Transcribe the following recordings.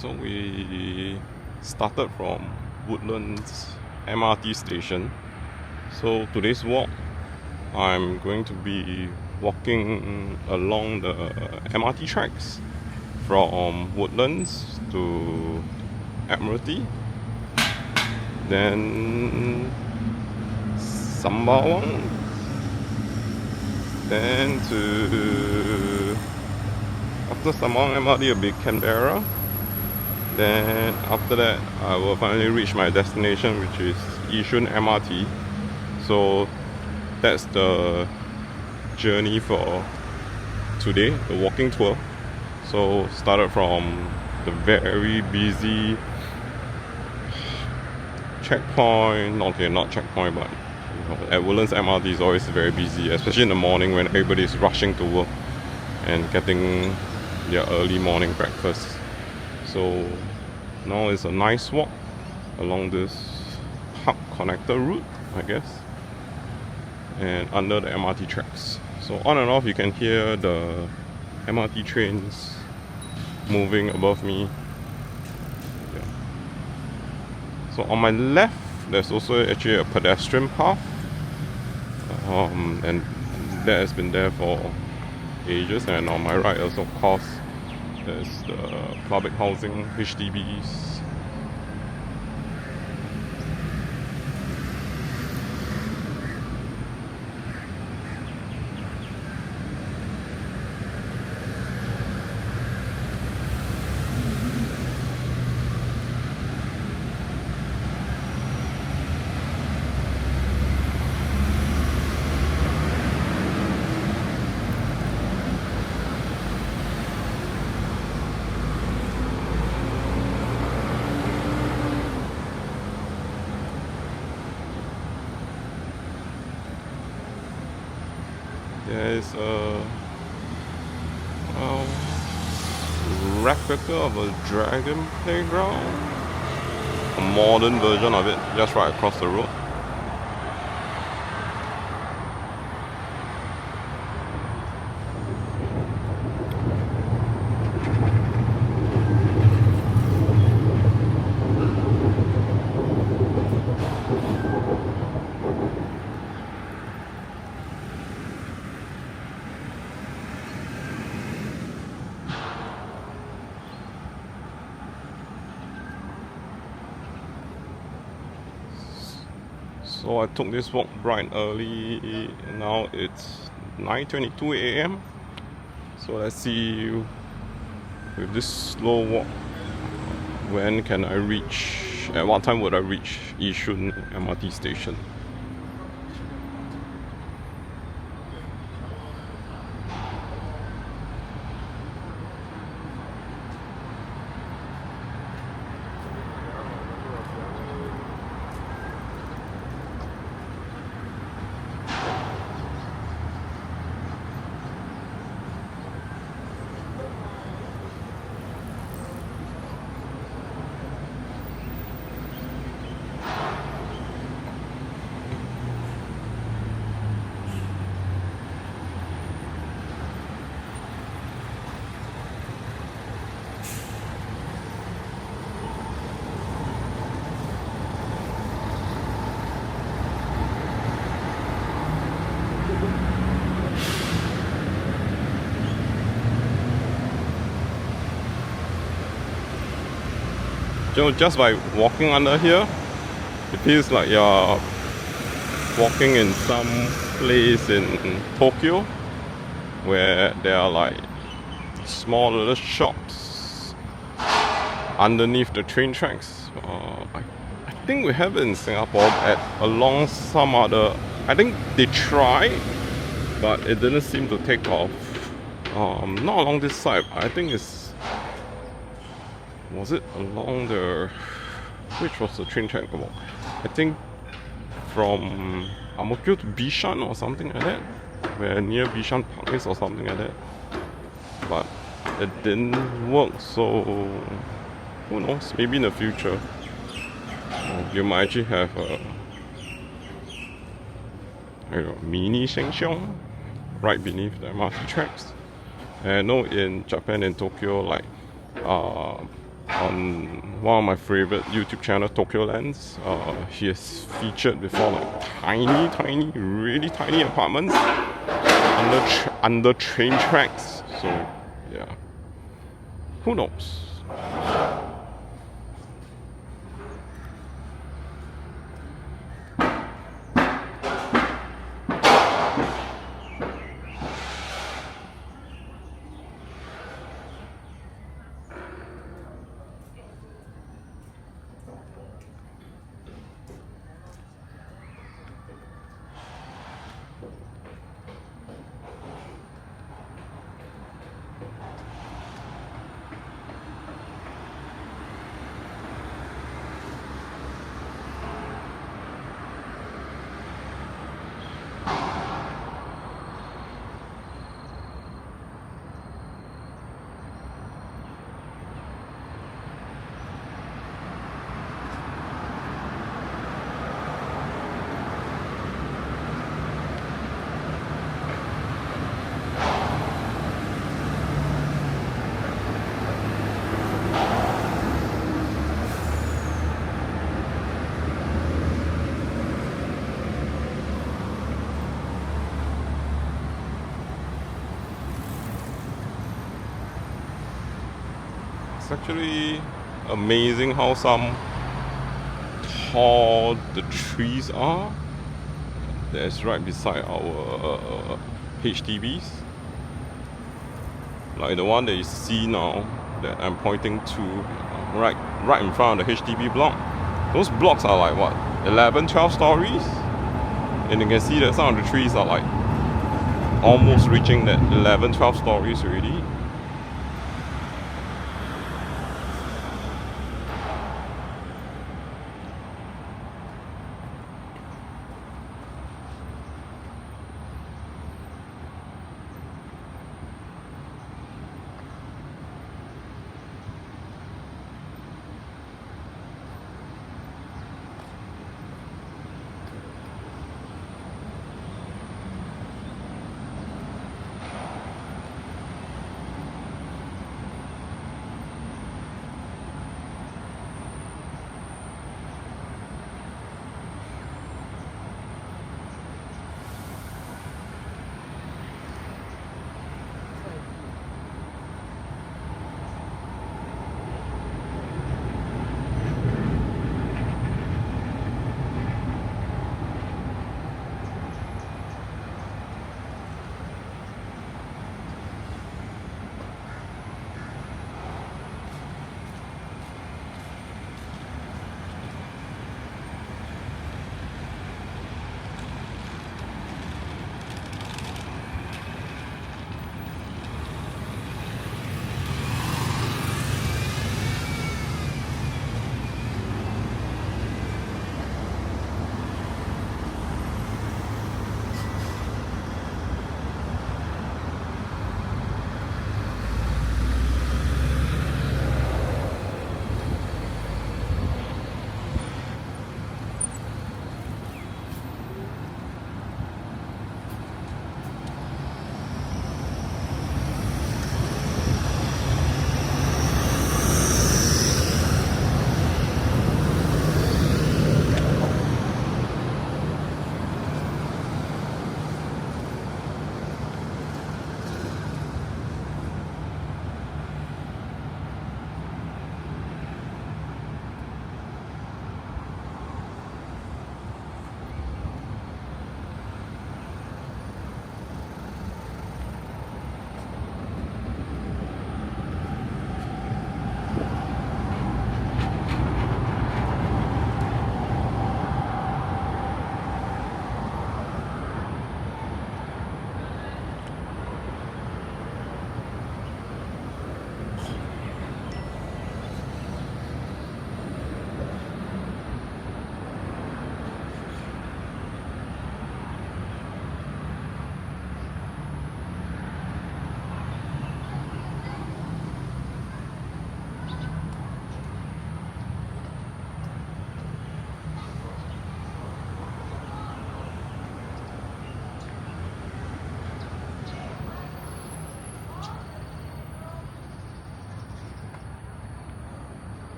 So we started from Woodlands MRT station. So today's walk, I'm going to be walking along the MRT tracks from Woodlands to Admiralty, then Sembawang, then to after Sembawang MRT it'll be Canberra. Then after that I will finally reach my destination, which is Yishun MRT. So that's the journey for today, the walking tour. So started from the very busy checkpoint, not checkpoint, but at Woodlands MRT is always very busy, especially in the morning when everybody is rushing to work and getting their early morning breakfast. So now it's a nice walk along this hub connector route, I guess, and under the MRT tracks. So on and off you can hear the MRT trains moving above me. Yeah. So on my left there's also actually a pedestrian path, and that has been there for ages. And on my right also, of course, there's the public housing, HDBs. There's a replica of a dragon playground, a modern version of it, just right across the road. So I took this walk bright early. Now it's 9:22 a.m. So let's see, with this slow walk, when can I reach, at what time would I reach Yishun MRT station? Just by walking under here, it feels like you're walking in some place in Tokyo where there are like small little shops underneath the train tracks. I think we have it in Singapore along some other. I think they tried, but it didn't seem to take off. Not along this side. I think was it along the, which was the train track about? I think from Ang Mo Kio to Bishan or something like that, where near Bishan Park is or something like that. But it didn't work, so who knows, maybe in the future you might actually have a mini Sheng Siong right beneath the MRT tracks. And I know in Japan, in Tokyo, like on one of my favorite YouTube channel, Tokyo Lens. He has featured before like tiny, really tiny apartments under train tracks. So yeah, who knows? It's actually amazing how tall the trees are. That's right beside our HDBs. Like the one that you see now that I'm pointing to, right in front of the HDB block. Those blocks are like what, 11, 12 stories? And you can see that some of the trees are like almost reaching that 11, 12 stories already.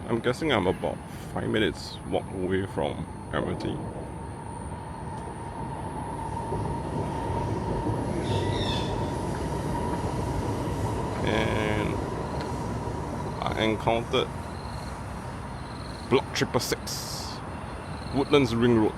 I'm guessing I'm about 5 minutes walk away from Admiralty. And I encountered block 666, Woodlands Ring Road.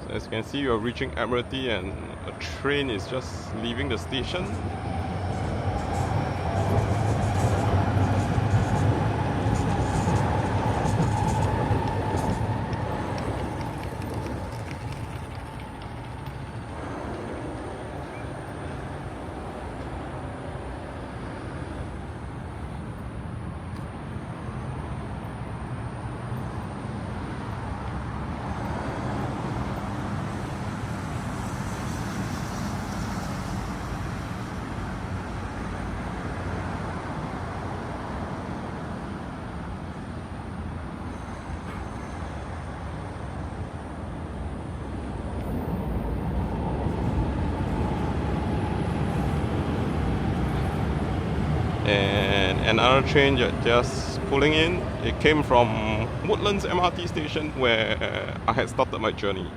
As you can see, you are reaching Admiralty and a train is just leaving the station. And another train just pulling in. It came from Woodlands MRT station where I had started my journey.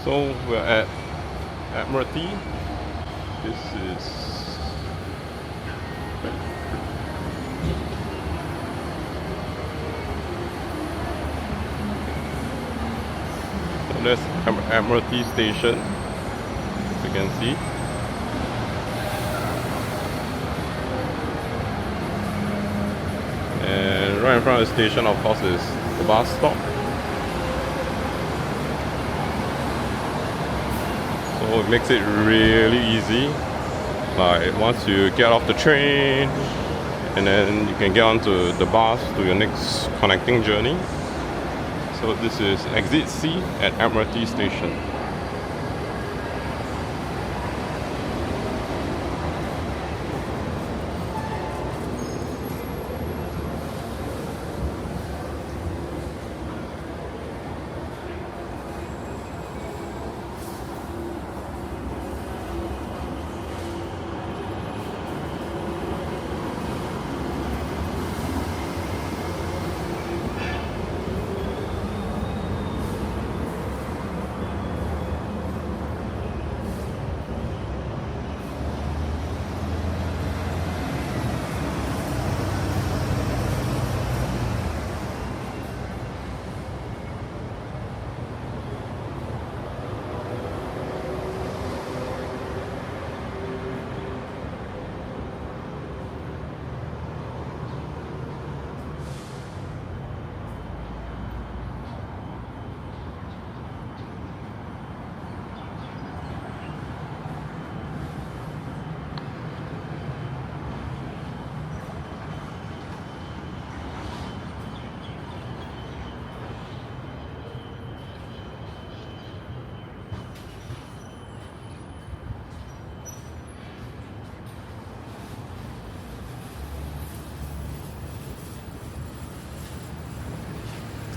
So we're at Admiralty. This is so there's Admiralty station, as you can see. And right in front of the station, of course, is the bus stop. So it makes it really easy. Like once you get off the train, and then you can get onto the bus to your next connecting journey. So this is exit C at Admiralty station.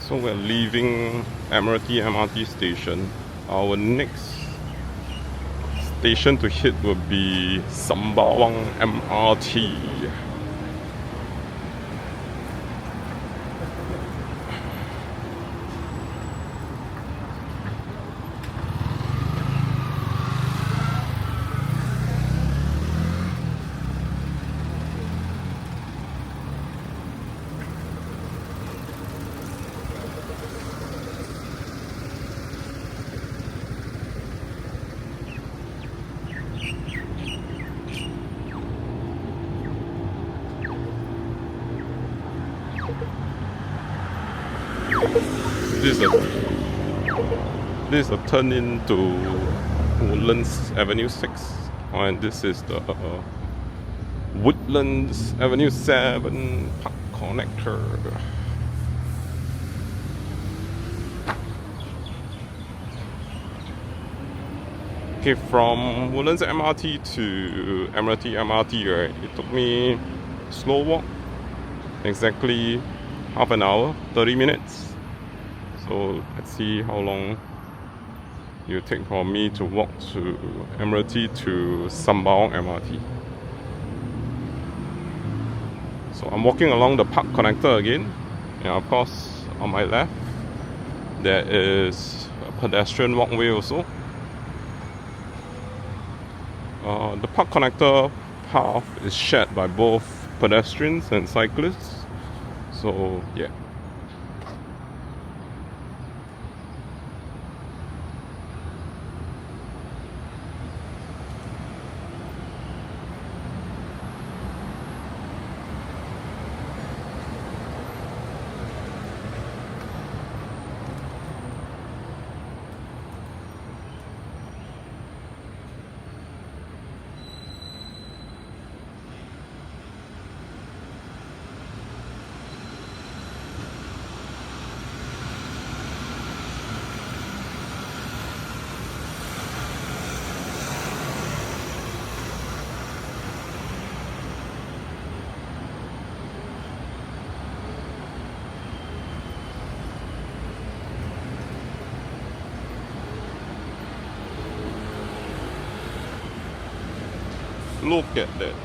So we're leaving Admiralty MRT station. Our next station to hit will be Sembawang MRT. This is a turn into Woodlands Avenue 6, and this is the Woodlands Avenue 7 Park Connector. Okay, from Woodlands MRT to Admiralty MRT, right, it took me slow walk, exactly half an hour, 30 minutes. So let's see how long it will take for me to walk to Admiralty to Sembawang MRT. So I'm walking along the park connector again, and of course on my left there is a pedestrian walkway also. The park connector path is shared by both pedestrians and cyclists, so yeah. Look at that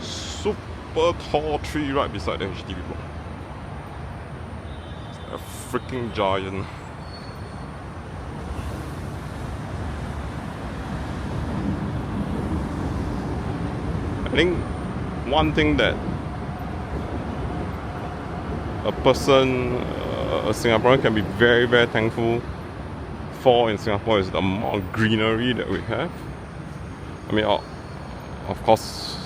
super tall tree right beside the HDB block. A freaking giant. I think one thing that a person, a Singaporean can be very, very thankful for in Singapore is the amount of greenery that we have. I mean, of course,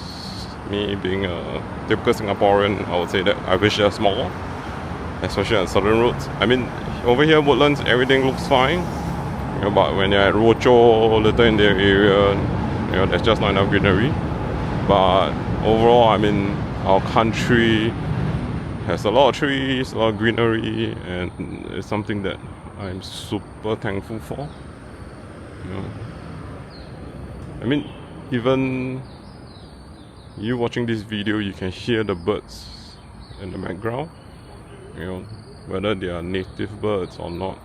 me being a typical Singaporean, I would say that I wish there's more, especially on southern roads. I mean, over here, Woodlands, everything looks fine. But when you're at Rochor, Little India area, there's just not enough greenery. But overall, I mean, our country has a lot of trees, a lot of greenery, and it's something that I'm super thankful for. I mean, even you watching this video, you can hear the birds in the background. Whether they are native birds or not.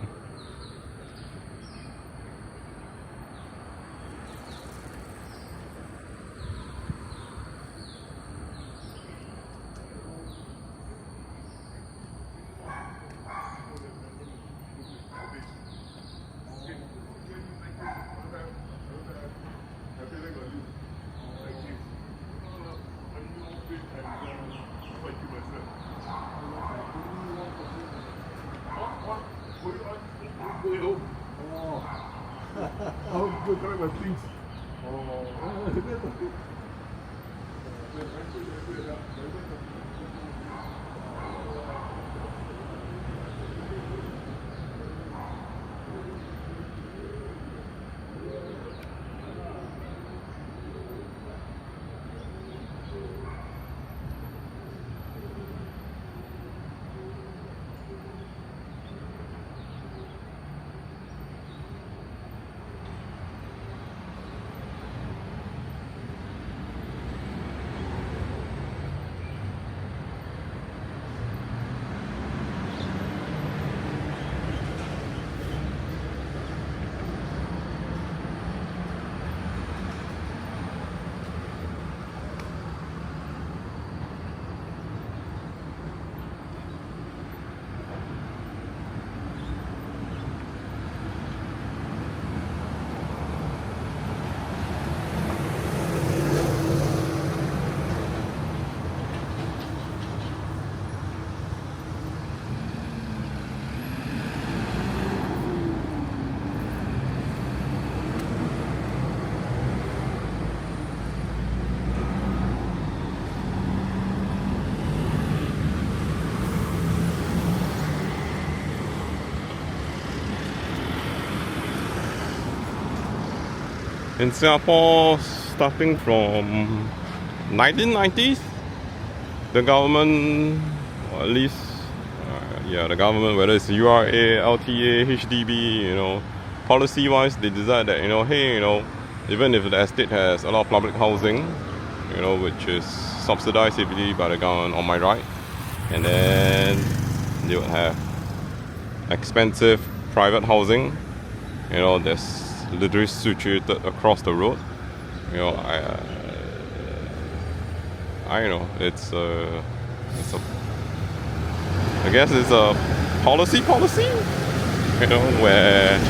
Go collect my things. In Singapore, starting from 1990s, the government, or at least, the government, whether it's URA, LTA, HDB, policy-wise, they decide that, hey, even if the estate has a lot of public housing, which is subsidized heavily by the government on my right, and then they would have expensive private housing, there's literally situated across the road. I know it's a I guess it's a policy, where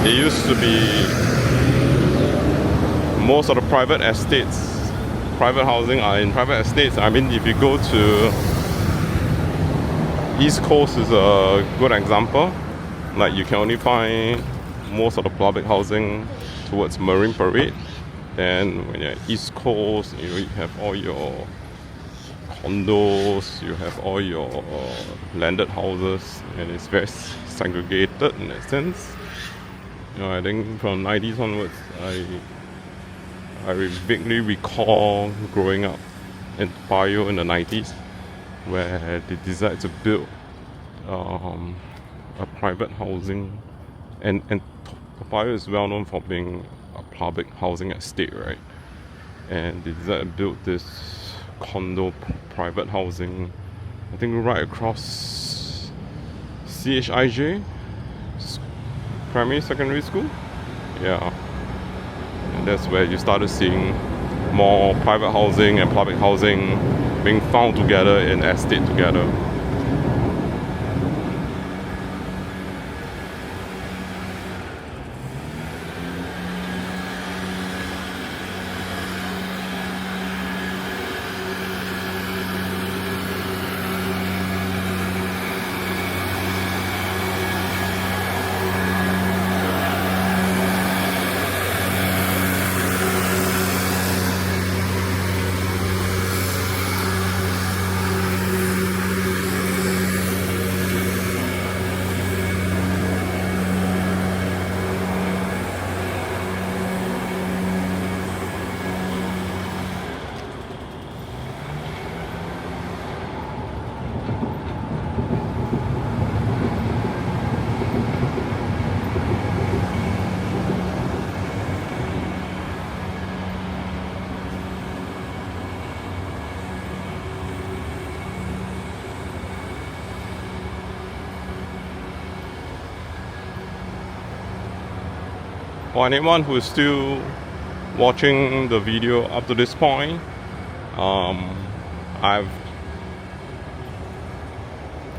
it used to be most of the private estates, private housing are in private estates. I mean, if you go to East Coast is a good example. Like, you can only find most of the public housing towards Marine Parade. Then when you're at East Coast, you have all your condos, you have all your landed houses, and it's very segregated in that sense. I think from 90s onwards, I vaguely recall growing up in Bio in the 90s, where they decided to build a private housing, and Toa Payoh is well known for being a public housing estate, right? And they decided to build this condo private housing, I think right across CHIJ, primary secondary school. Yeah, and that's where you started seeing more private housing and public housing being found together in estate together. For anyone who is still watching the video up to this point, I've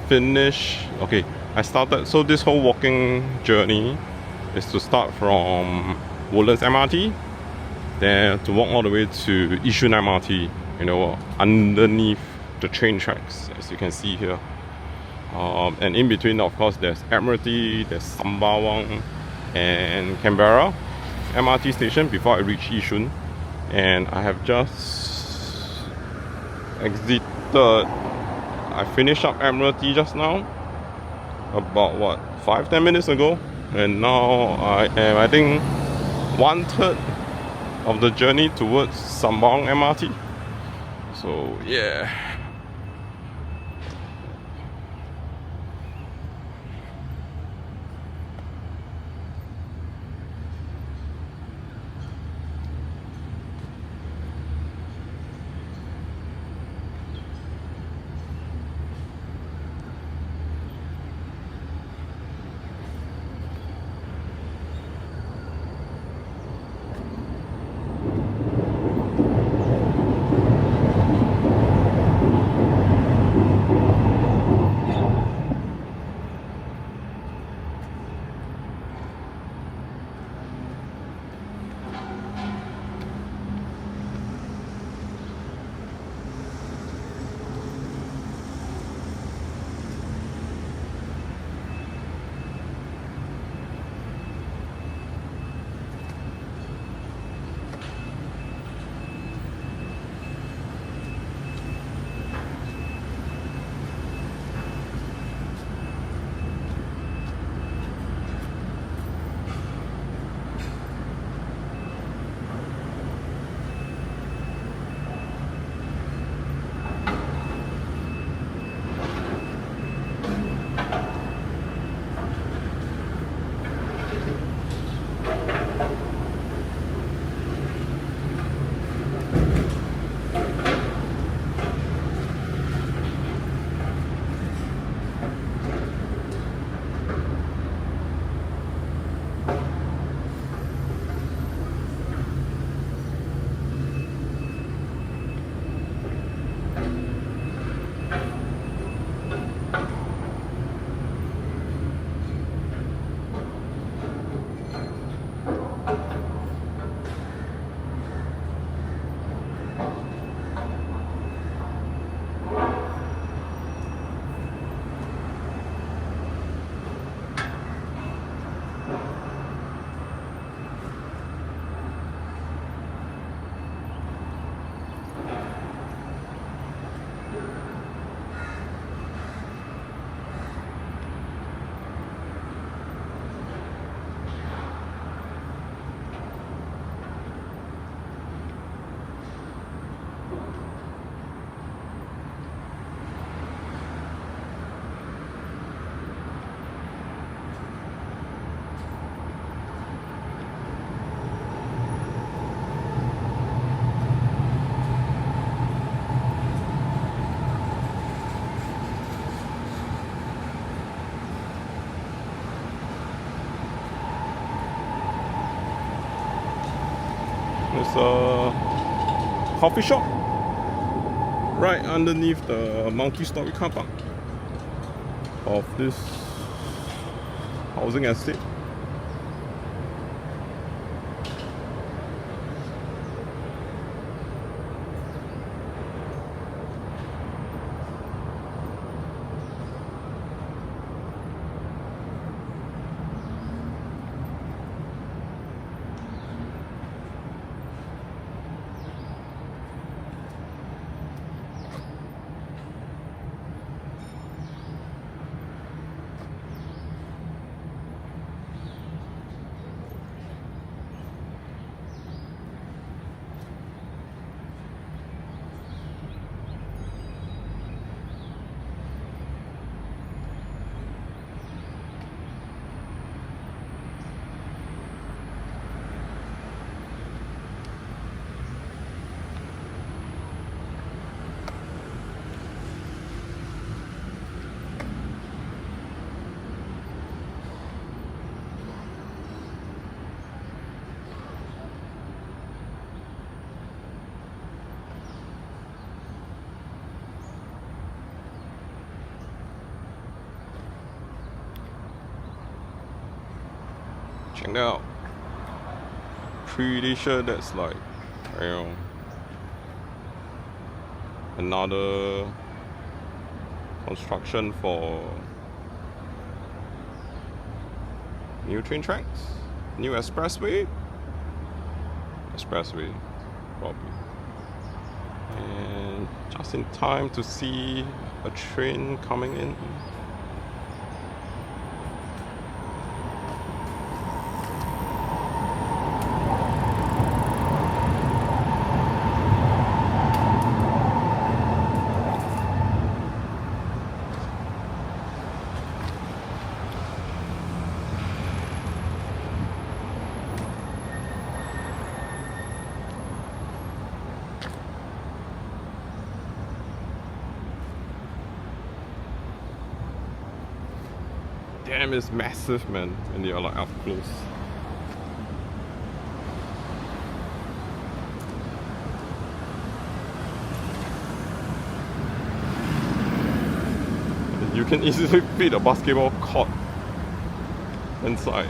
finished. Okay, I started. So this whole walking journey is to start from Woodlands MRT, then to walk all the way to Yishun MRT. You know, underneath the train tracks, as you can see here. And in between, of course, there's Admiralty, there's Sembawang, and Canberra MRT station before I reach Yishun. And I have just exited. I finished up Admiralty just now, about what, 5-10 minutes ago, and now I am, I think, 1/3 of the journey towards Sembawang MRT. So yeah. There's a coffee shop right underneath the multi-story car park of this housing estate. Check that out. Pretty sure that's like, you know, another construction for new train tracks, new expressway, probably. And just in time to see a train coming in. Damn, it's massive, man, when you're like up close. You can easily fit a basketball court inside.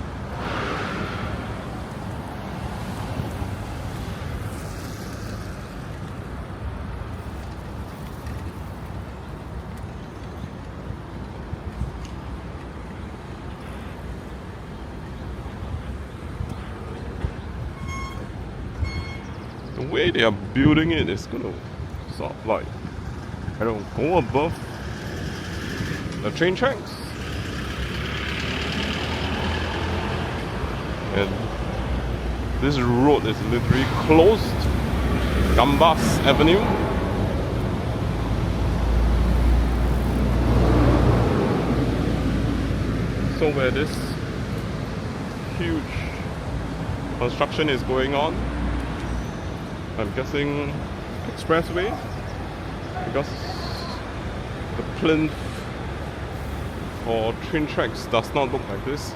The way they are building it is gonna sort of like, I don't know, go above the train tracks. And this road is literally closed. Gambas Avenue. So where this huge construction is going on, I'm guessing expressway, because the plinth for train tracks does not look like this.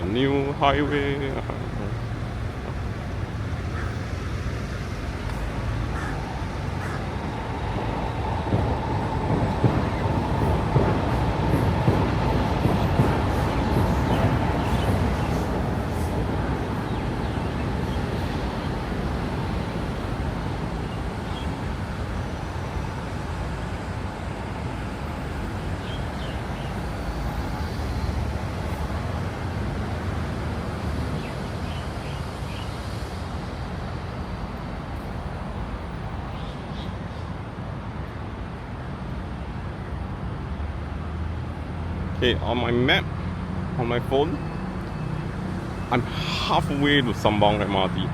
A new highway. Okay, on my map, on my phone, I'm halfway to Sembawang MRT.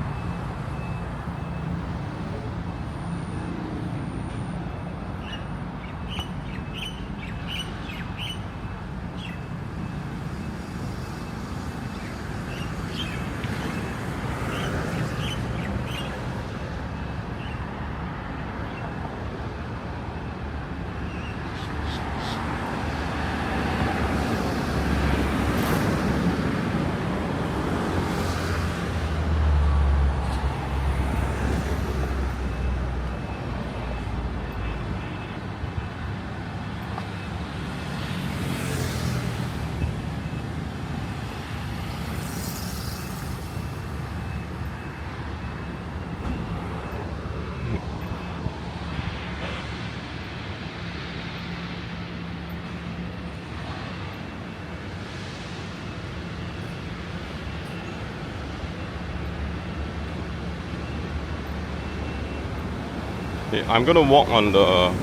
Okay, I'm gonna walk on the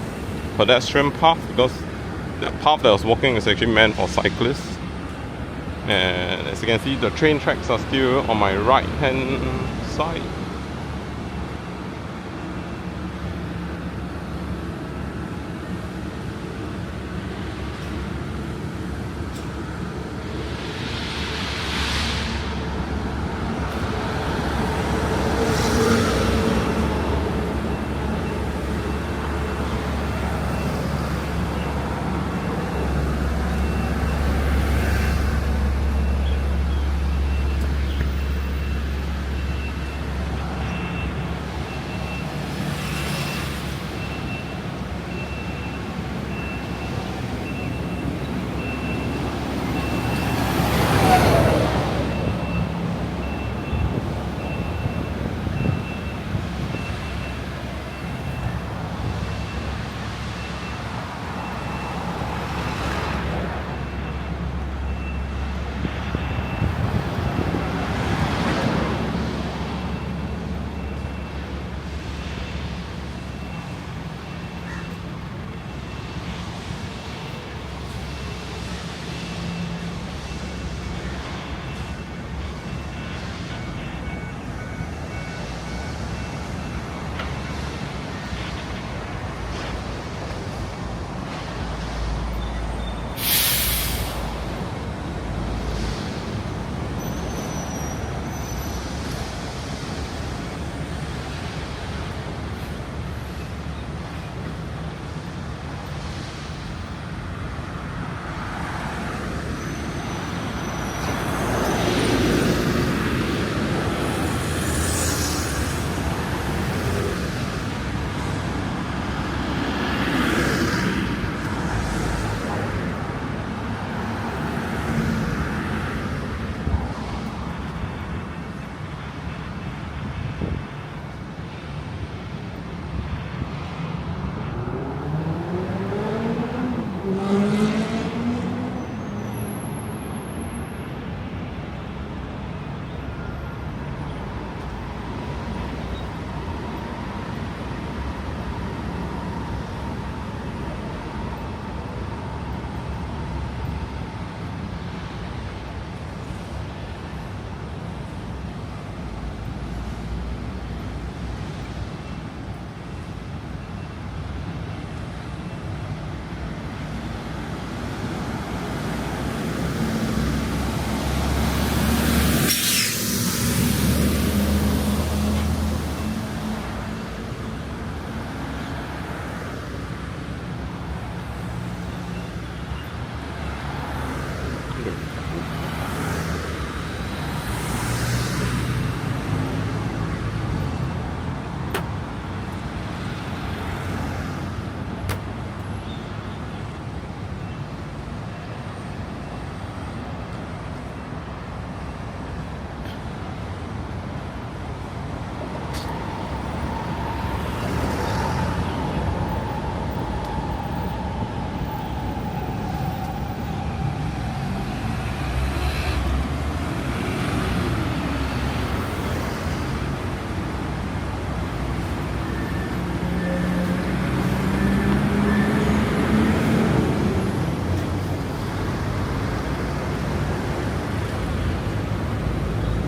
pedestrian path because the path that I was walking is actually meant for cyclists. And as you can see, the train tracks are still on my right hand side.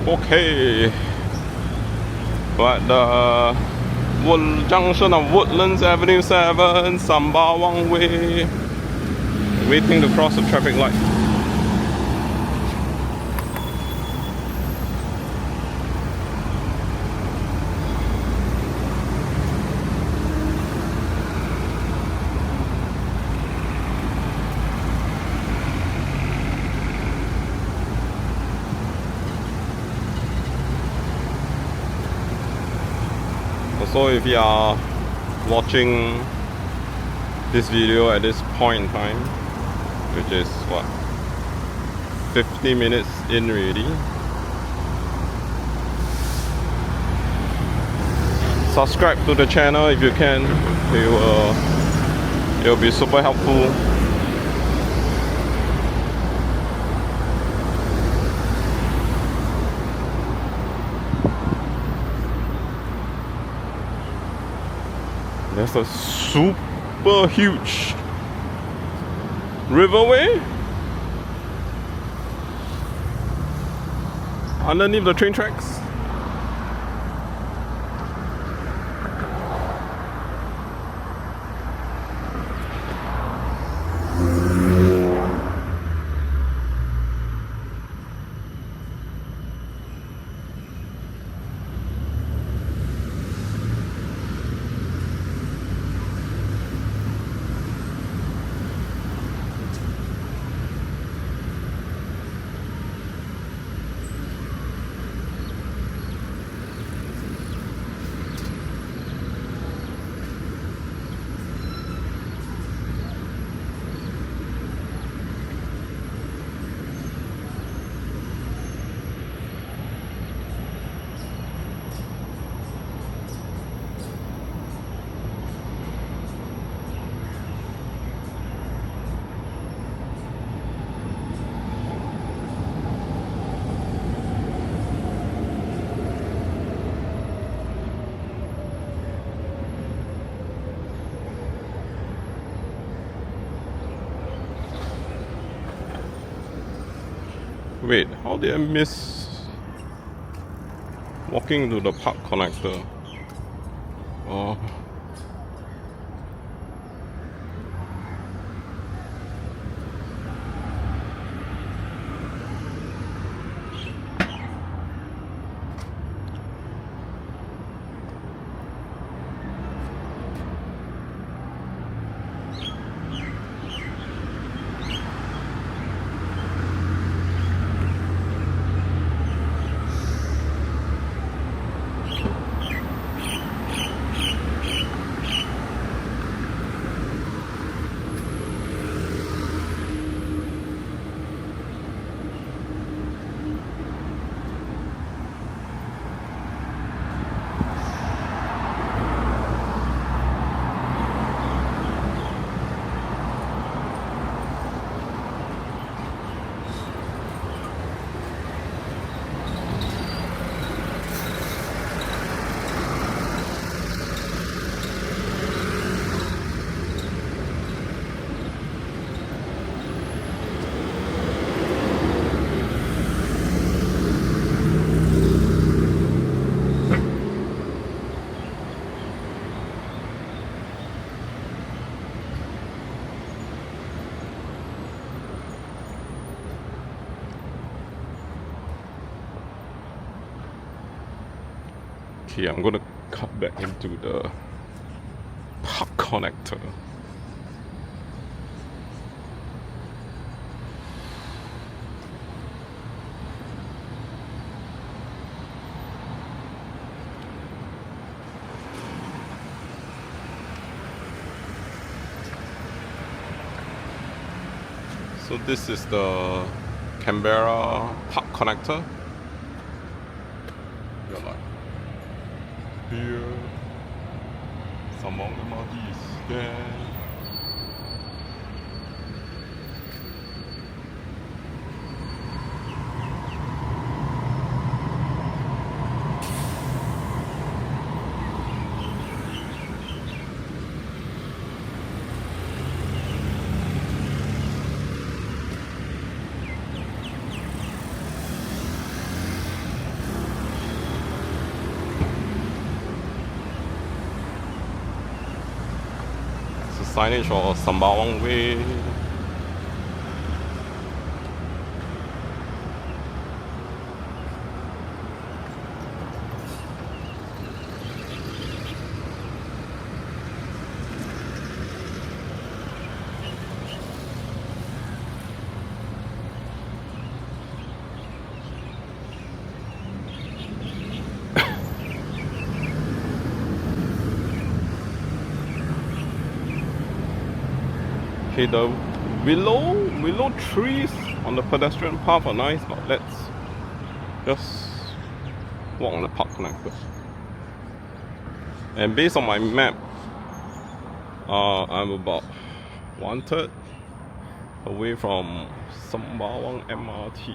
Okay, we're at the junction of Woodlands Avenue 7, Sembawang Way. Waiting to cross the traffic light. Also, if you are watching this video at this point in time, which is what, 50 minutes in already, subscribe to the channel if you can. It will be super helpful. There's a super huge riverway underneath the train tracks. Wait, how did I miss walking to the park connector? Oh. Okay, I'm gonna cut back into the park connector. So this is the Canberra park connector. You're like here, Sembawang MRT is there. signage for Sembawang Way. Okay, the willow trees on the pedestrian path are nice, but let's just walk on the park connector. And based on my map, I'm about 1/3 away from Sembawang MRT.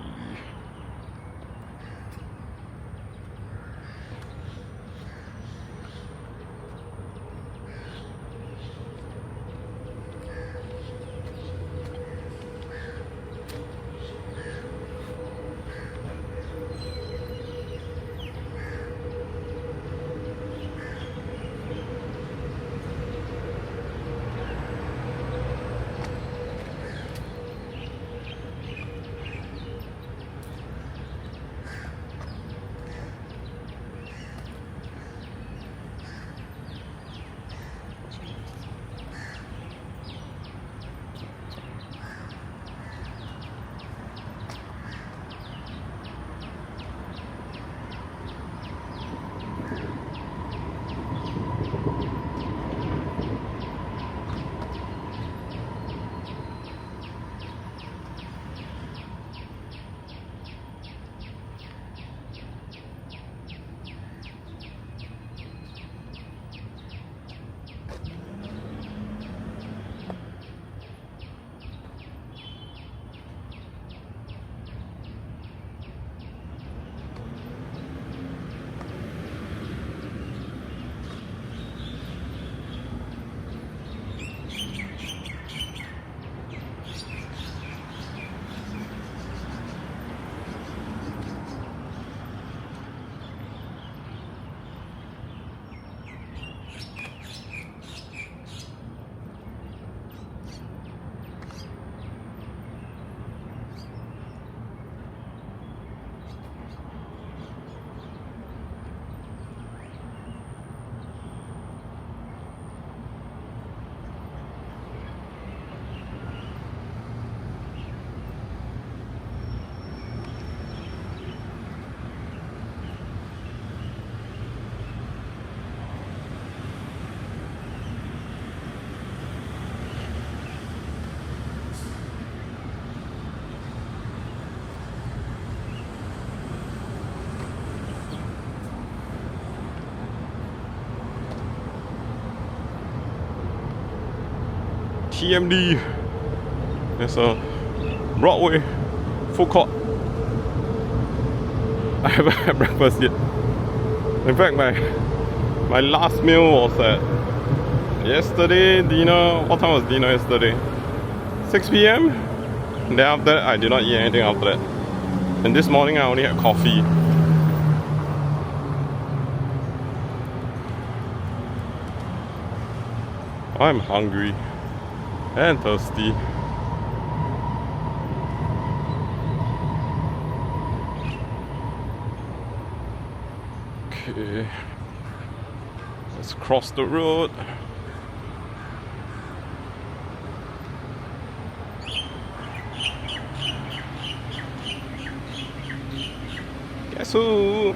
TMD. There's a Broadway food court. I haven't had breakfast yet. In fact, my last meal was at yesterday dinner. What time was dinner yesterday? 6 p.m. And then after that, I did not eat anything after that. And this morning, I only had coffee. I'm hungry and thirsty. Okay, let's cross the road. Guess who?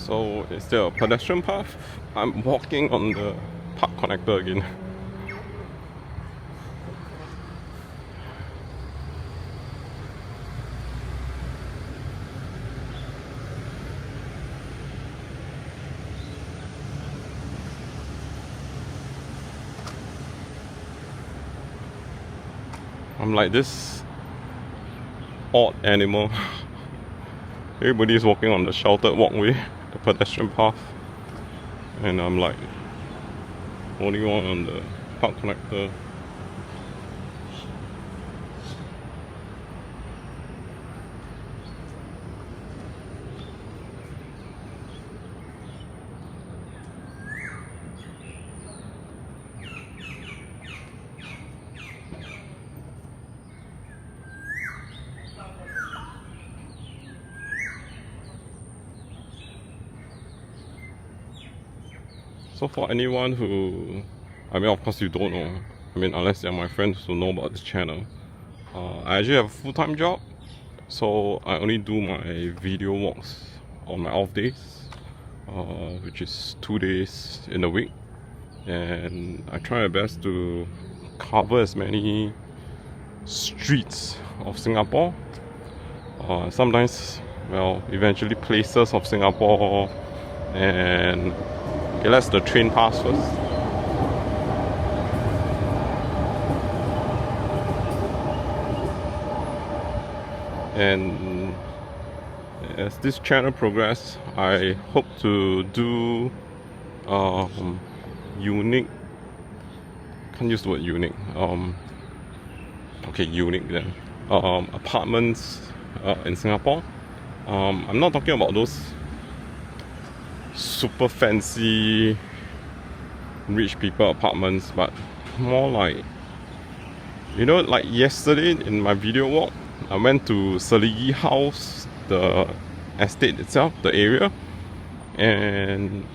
So is there a pedestrian path? I'm walking on the park connector again. I'm like this odd animal. Everybody is walking on the sheltered walkway, the pedestrian path, and I'm like holding on the park connector. So for anyone who, I mean, of course you don't know, I mean, unless they're my friends who know about this channel, I actually have a full-time job, so I only do my video walks on my off days, which is 2 days in a week, and I try my best to cover as many streets of Singapore, sometimes, well, eventually places of Singapore, and okay, let's the train pass first. And as this channel progresses, I hope to do unique, can't use the word unique, okay, unique then, apartments in Singapore. I'm not talking about those super fancy rich people apartments, but more like, you know, like yesterday in my video walk, I went to Selegie House, the estate itself, the area, and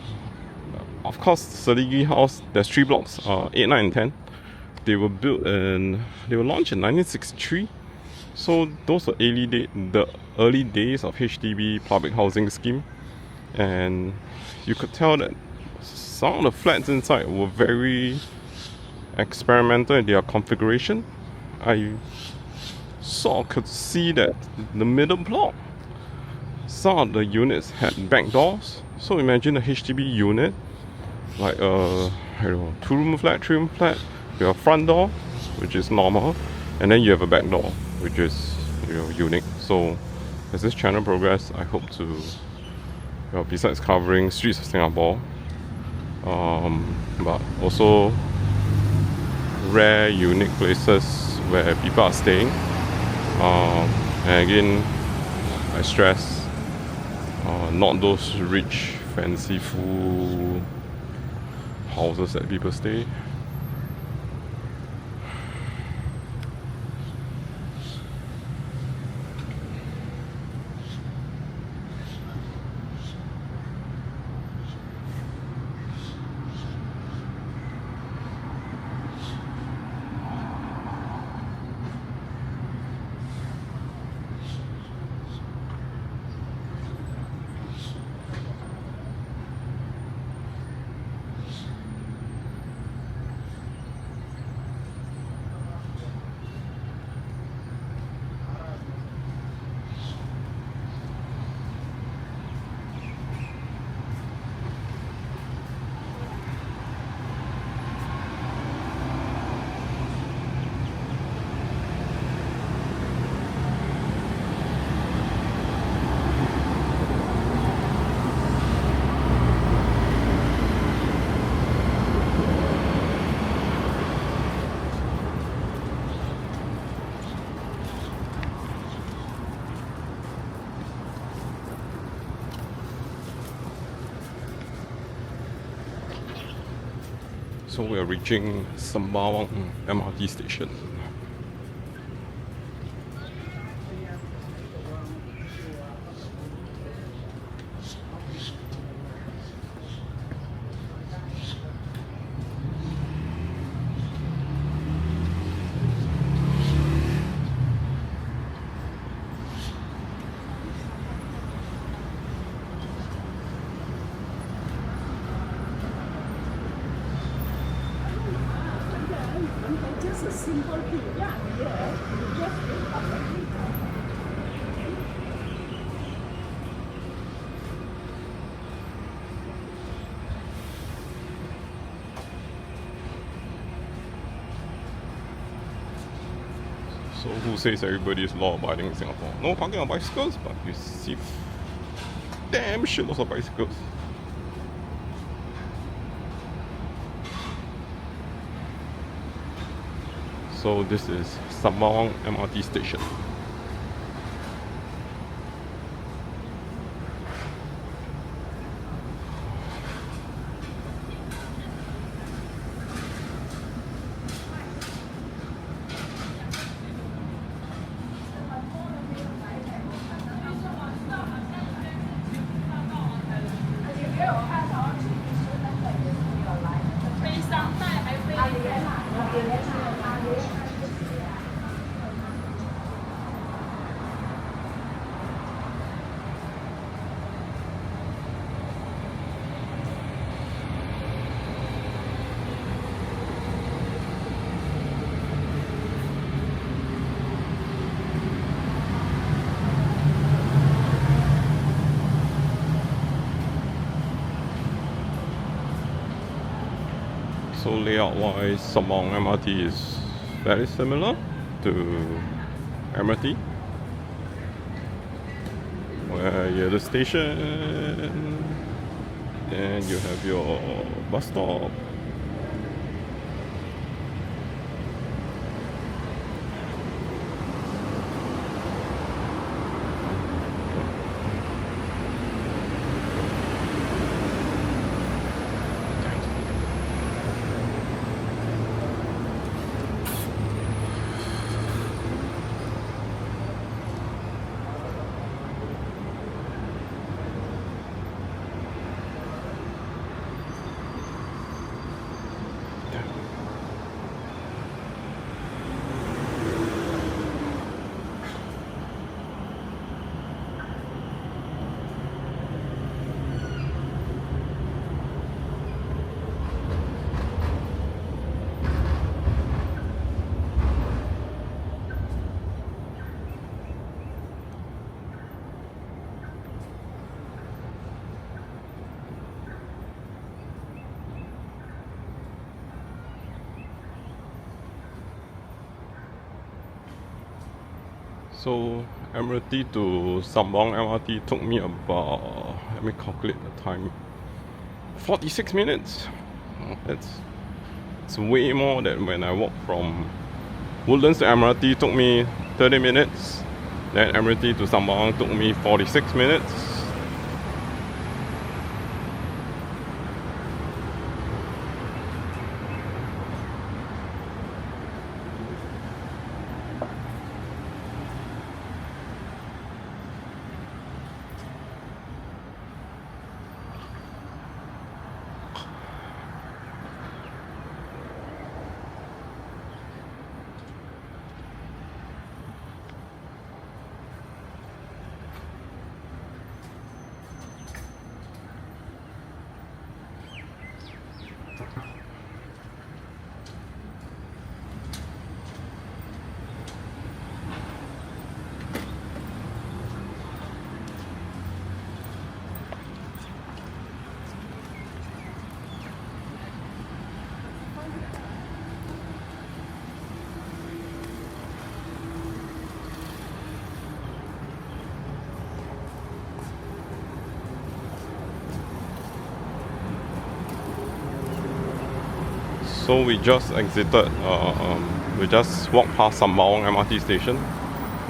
of course Selegie House, there's 3 blocks, 8, 9 and 10. They were built in, they were launched in 1963, so those were the early days of HDB public housing scheme. And you could tell that some of the flats inside were very experimental in their configuration. I sort of could see that the middle block, some of the units had back doors. So imagine a HDB unit, like a, I don't know, 2-room flat, 3-room flat, you have a front door, which is normal, and then you have a back door, which is, you know, unique. So as this channel progresses, I hope to, well, besides covering streets of Singapore, but also rare, unique places where people are staying. And again, I stress, not those rich, fanciful houses that people stay. So we are reaching Sembawang MRT station. Just a simple picture. So who says everybody is law-abiding in Singapore? No parking on bicycles, but you see damn shitloads of bicycles. So this is Sembawang MRT station. So layout-wise, Sembawang MRT is very similar to Admiralty, where you're the station, then you have your bus stop. So Admiralty to Sembawang MRT took me about, let me calculate the time, 46 minutes. It's way more than when I walked from Woodlands MRT took me 30 minutes. Then Admiralty to Sembawang took me 46 minutes. So we just exited, we just walked past Sembawang MRT station.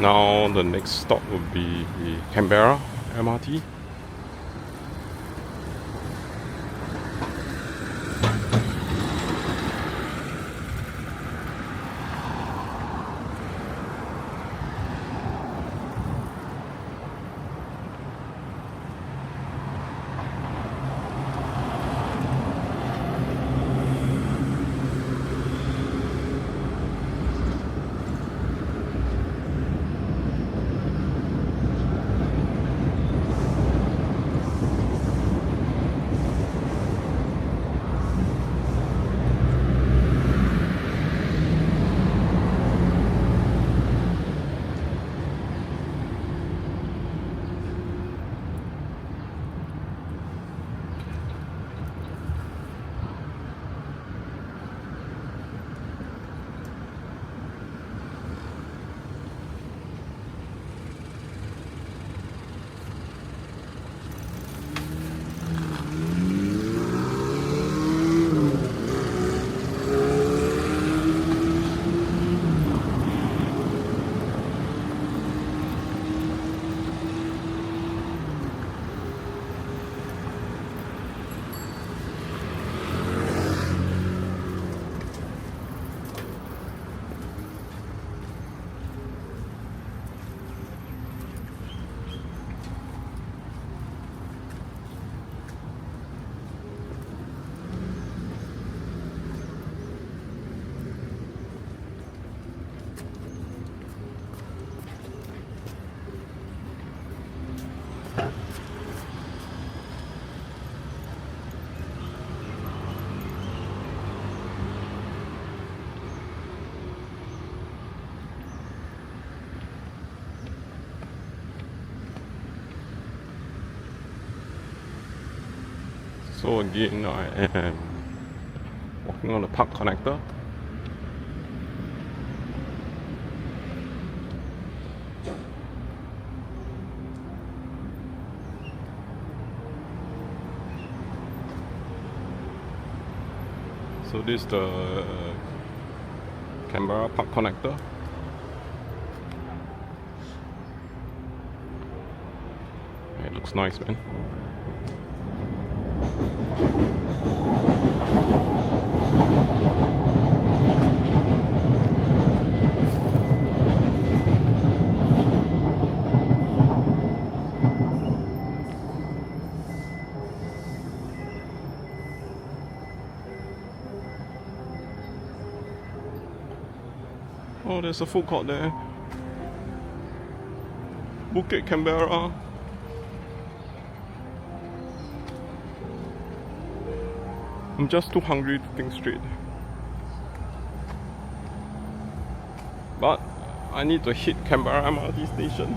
Now the next stop would be the Canberra MRT. So again, I am walking on the park connector. So this is the Canberra park connector. It looks nice, man. Oh, there's a food court there. Bukit Canberra. I'm just too hungry to think straight. But I need to hit Canberra MRT station.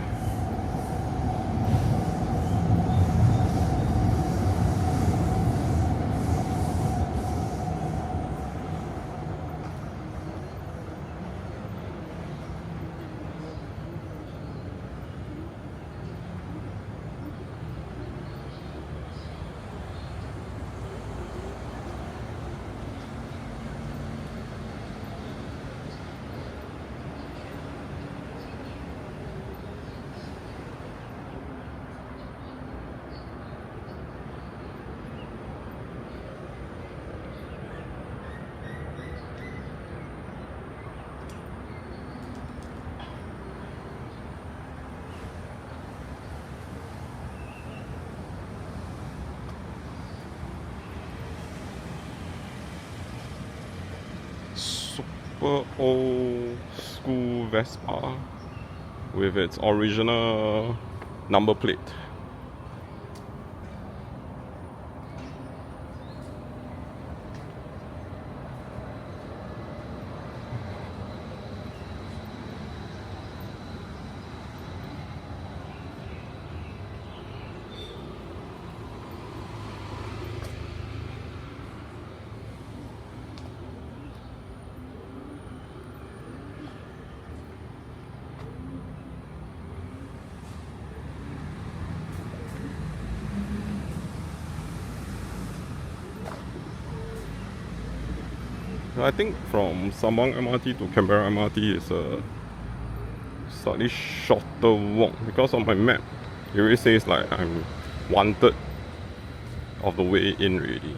Super old school Vespa with its original number plate. I think from Sembawang MRT to Canberra MRT is a slightly shorter walk because on my map it really says like I'm 1/3 of the way in already.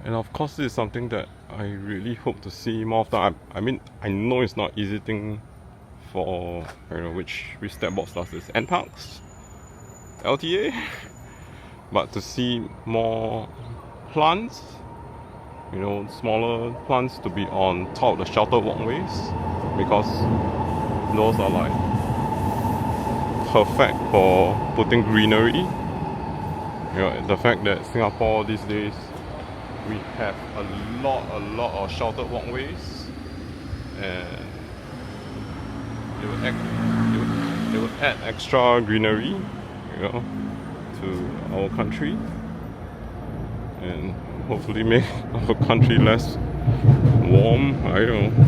And of course this is something that I really hope to see more often. I mean, I know it's not easy thing for, you know, which step box does this, NParks, LTA, but to see more plants, you know, smaller plants to be on top of the sheltered walkways, because those are like perfect for putting greenery. You know, the fact that Singapore these days we have a lot of sheltered walkways, and it would add extra greenery, you know, to our country, and hopefully make our country less warm. I don't know.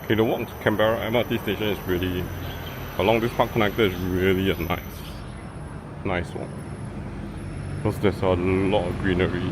Okay, the walk to Canberra MRT station is really, along this park connector is really a nice walk. Because there's a lot of greenery.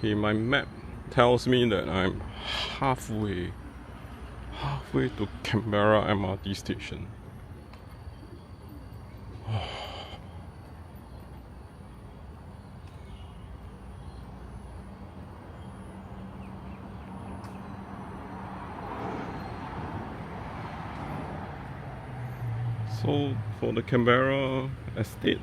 Okay, my map tells me that I'm halfway to Canberra MRT station. So for the Canberra estate,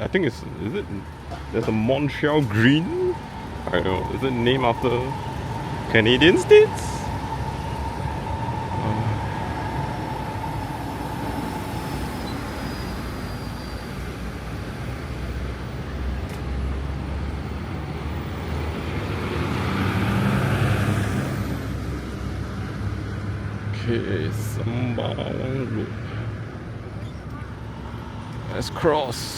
I think is it? There's a Montreal Green. I don't know. Is it named after Canadian states? Okay, Sembawang Road. Let's cross.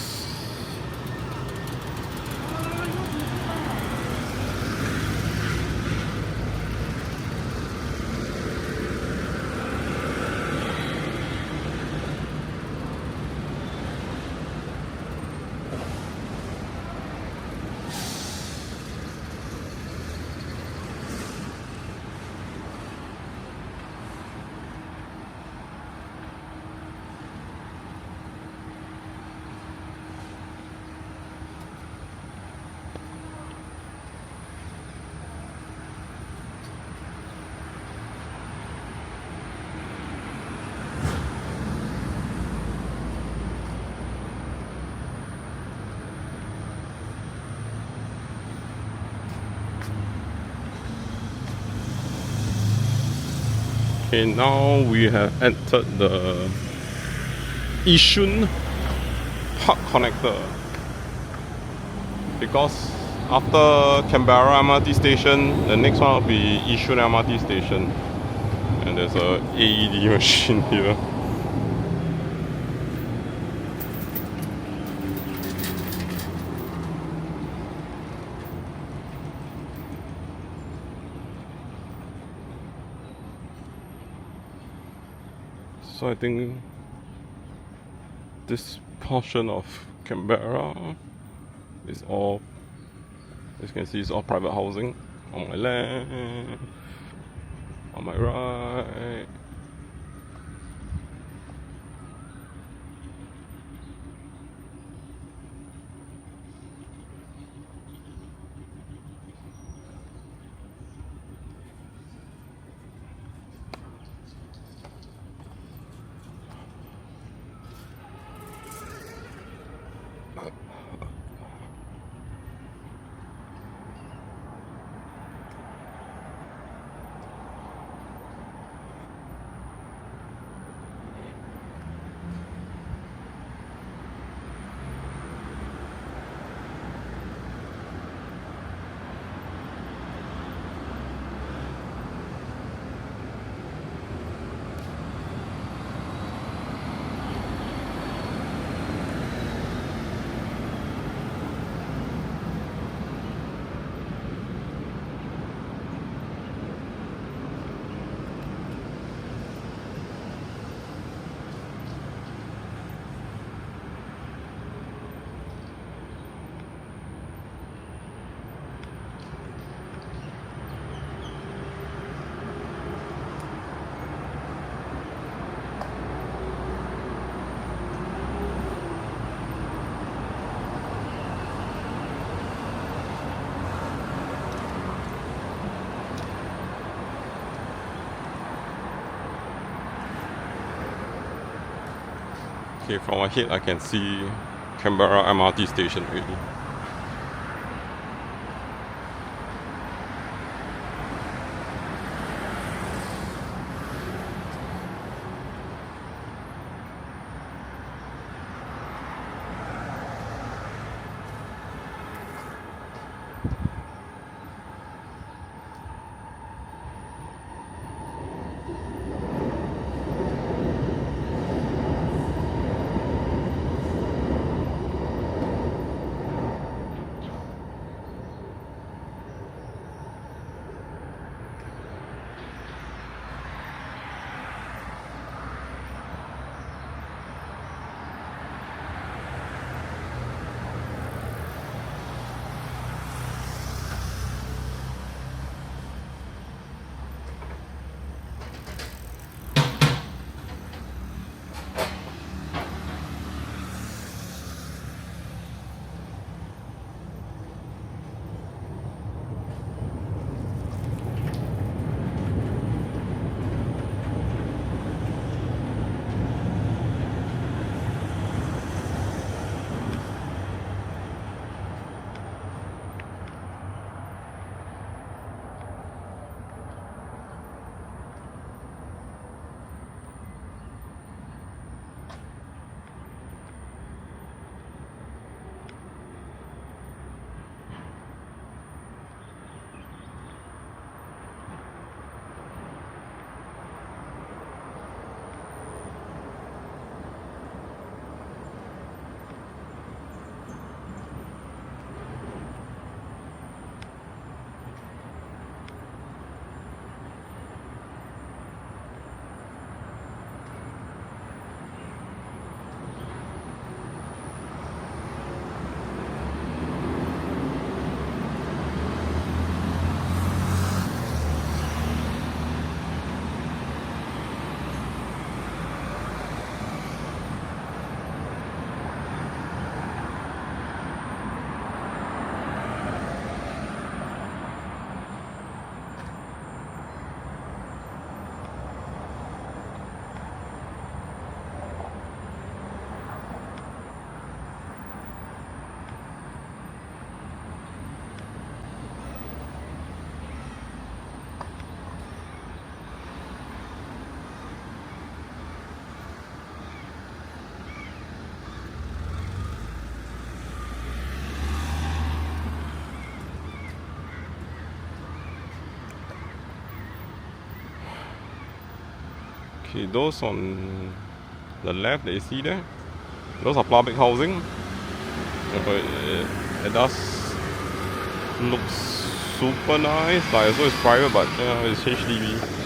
Okay, now we have entered the Yishun Park Connector, because after Canberra MRT station, the next one will be Yishun MRT station, and there's a AED machine here. So I think this portion of Canberra is all, as you can see, it's all private housing. On my left, on my right. Okay, from ahead I can see Canberra MRT station already. Okay, those on the left that you see there, those are public housing. It does look super nice, like as though it's private, but it's HDB.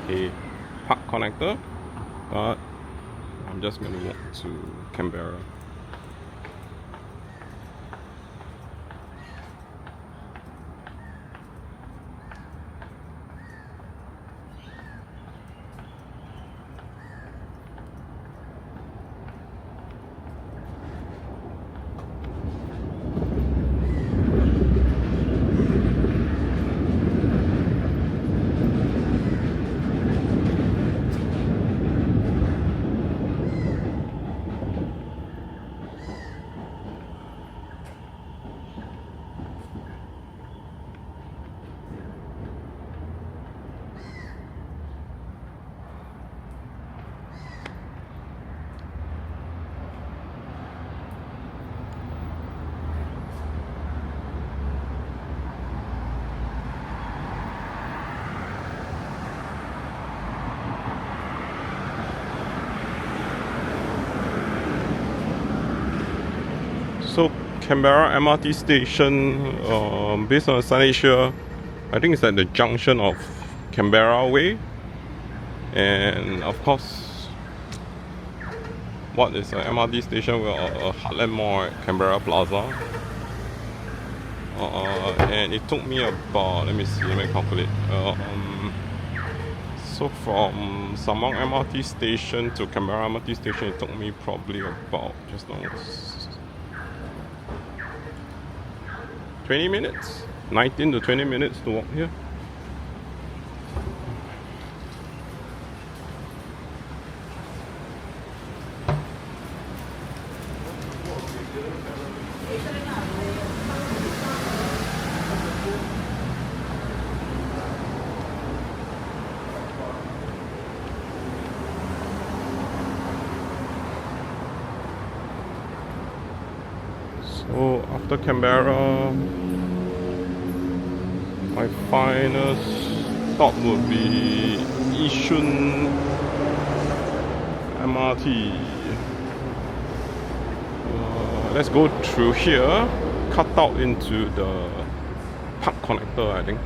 A park connector, but I'm just going to walk to Canberra. Canberra MRT station, based on the signage here, I think it's at the junction of Canberra Way. And of course, what is an MRT station? Well, a Heartland Mall at Canberra Plaza. And it took me about, let me calculate. So from Sembawang MRT station to Canberra MRT station, it took me probably about, just now, 20 minutes, 19 to 20 minutes to walk here. So after Canberra, my final stop would be Yishun MRT. Let's go through here, cut out into the park connector, I think.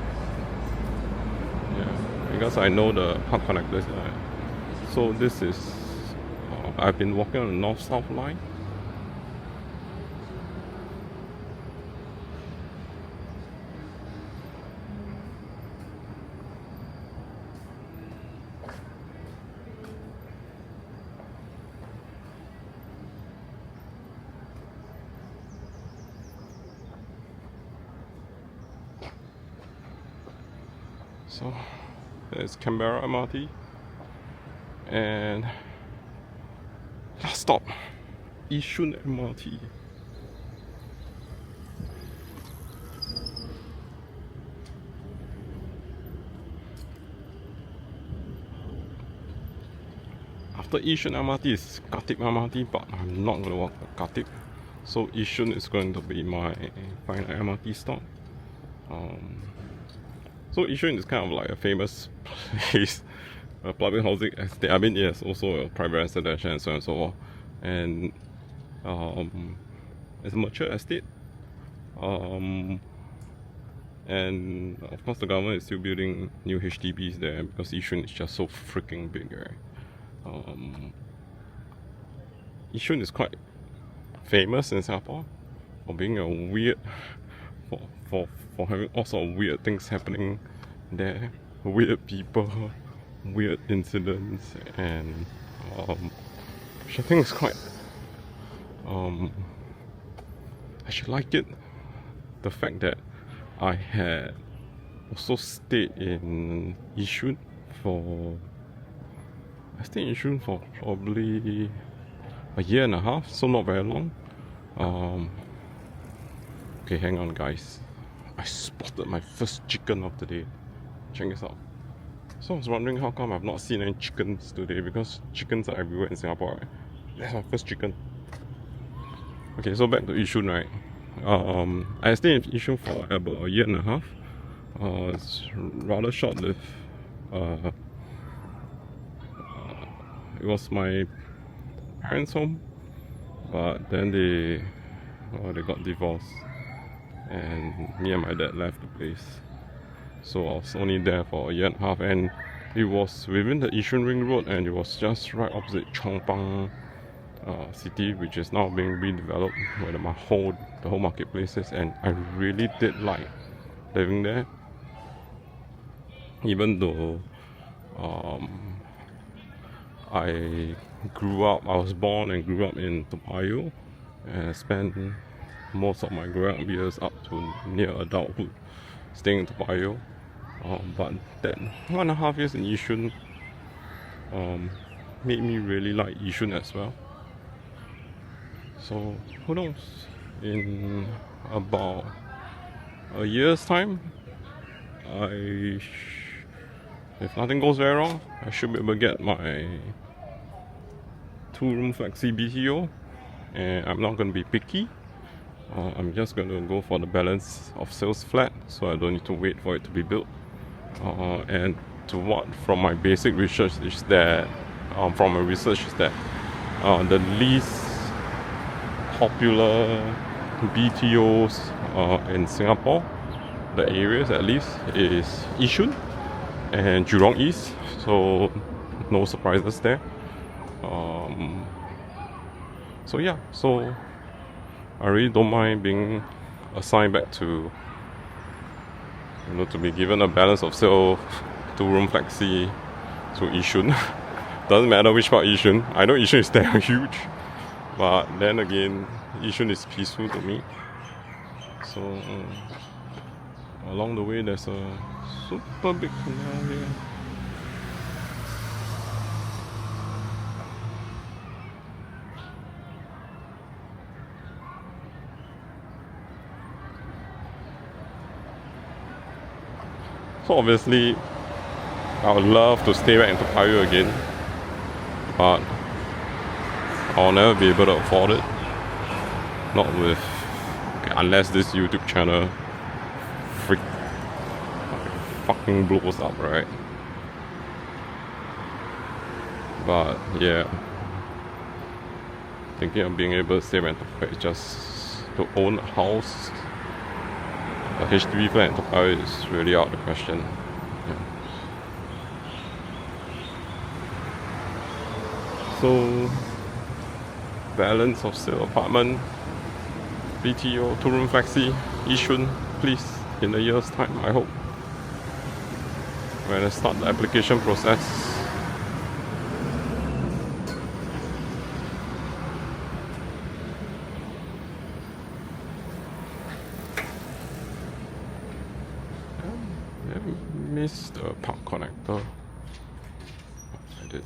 Yeah, because I know the park connectors. So this is, I've been walking on the north-south line. So there's Canberra MRT, and last stop, Yishun MRT. After Yishun MRT is Khatib MRT, but I'm not going to walk to Khatib, so Yishun is going to be my final MRT stop. So Yishun is kind of like a famous place, a public housing estate. I mean, yes, also a private residential and so on and so forth. And it's a mature estate. And of course the government is still building new HDBs there because Yishun is just so freaking big, right? Yishun is quite famous in Singapore for being a weird, for having all sorts of weird things happening there, weird people, weird incidents, and which I think is quite, I should like it. The fact that I had also stayed in Yishun for, I stayed in Yishun for probably a year and a half, so not very long. Okay, hang on guys. I spotted my first chicken of the day. Check this out. So I was wondering how come I've not seen any chickens today, because chickens are everywhere in Singapore, right? That's my first chicken. Okay, so back to Yishun, right? I stayed in Yishun for about a year and a half. It's rather short-lived. It was my parents' home, but then they got divorced, and me and my dad left the place. So I was only there for a year and a half, and it was within the Yishun Ring Road, and it was just right opposite Chong Pang city, which is now being redeveloped, where the whole marketplace is, and I really did like living there, even though I was born and grew up in Toa Payoh, and I spent most of my growing up years up to near adulthood staying in Toa Payoh. But that 1.5 years in Yishun made me really like Yishun as well. So who knows, in about a year's time, if nothing goes very wrong, I should be able to get my 2-room flexi BTO, and I'm not going to be picky. I'm just going to go for the balance of sales flat, so I don't need to wait for it to be built. And from my basic research is that, the least popular BTOs in Singapore, the areas at least, is Yishun and Jurong East, so no surprises there. So yeah, so I really don't mind being assigned back to, to be given a balance of sale 2-room flexi to Yishun. Doesn't matter which part Yishun. I know Yishun is damn huge, but then again, Yishun is peaceful to me. So along the way, there's a super big canal here. So obviously, I would love to stay back in Toa Payoh again, but I'll never be able to afford it. Not with, unless this YouTube channel fucking blows up, right? But yeah, thinking of being able to stay back in Toa Payoh is just to own a house. A HDB flat in Toa Payoh is really out of the question. Yeah. So, balance of sale apartment, BTO, 2-room flexi, Yishun, please, in a year's time, I hope. When I start the application process. Missed the park connector. I did.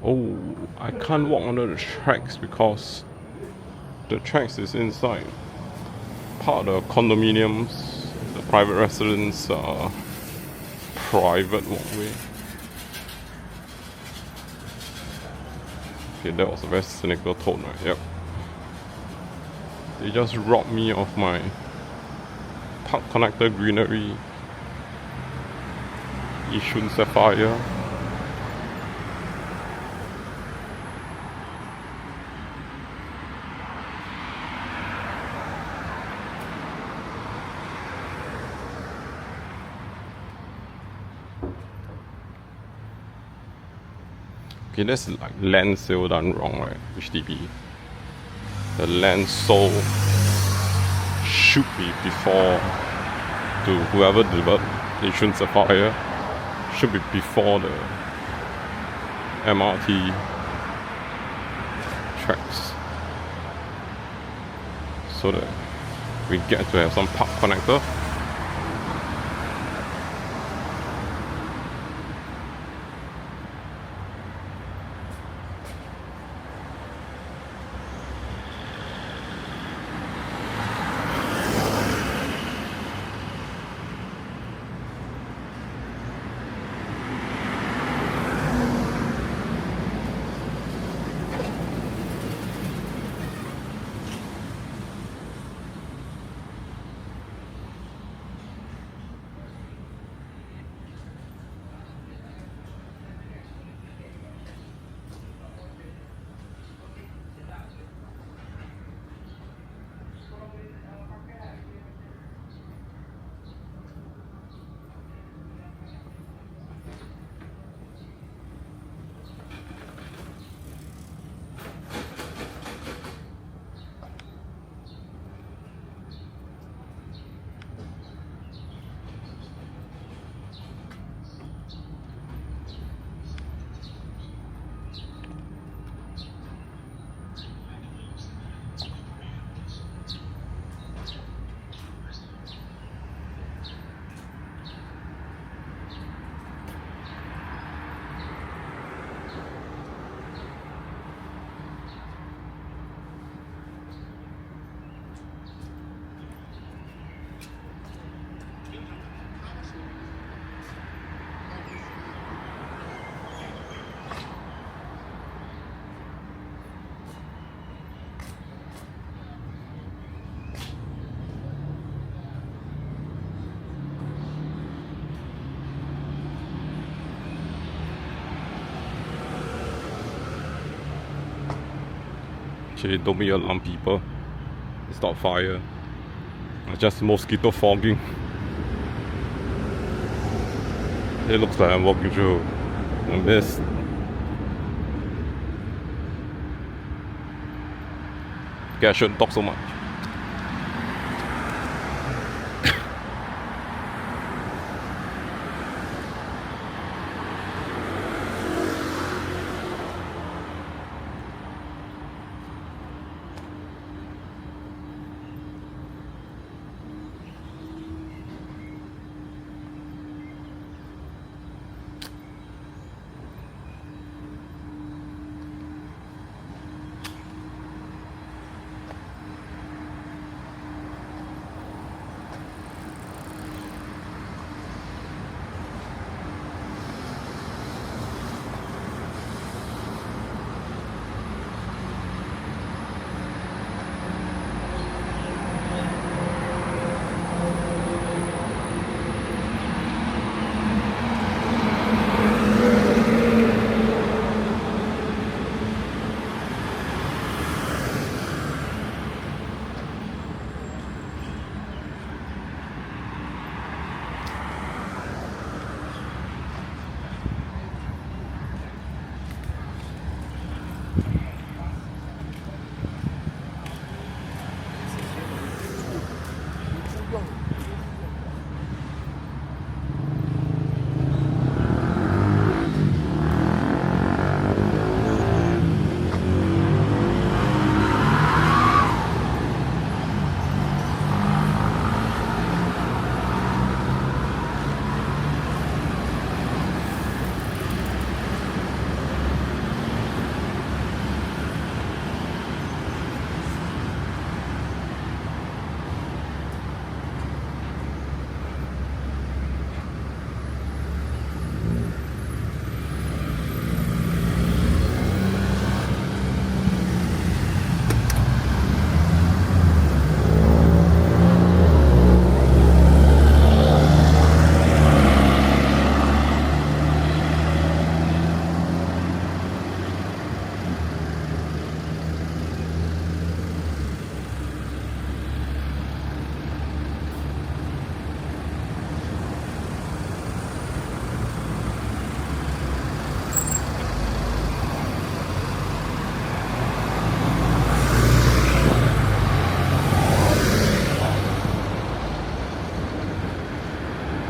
Oh, I can't walk under the tracks because the tracks is inside part of the condominiums, the private residence, private walkway. Okay, that was a very cynical tone, right? Yep. They just robbed me of my park connector greenery, Yishun Sapphire. Okay, that's like land sale done wrong, right? HDB. The land sold should be before to whoever delivered Yishun Sapphire, should be before the MRT tracks, so that we get to have some park connector. Okay, don't be alarmed, people. It's not fire. It's just mosquito fogging. It looks like I'm walking through a mist. Okay, I shouldn't talk so much.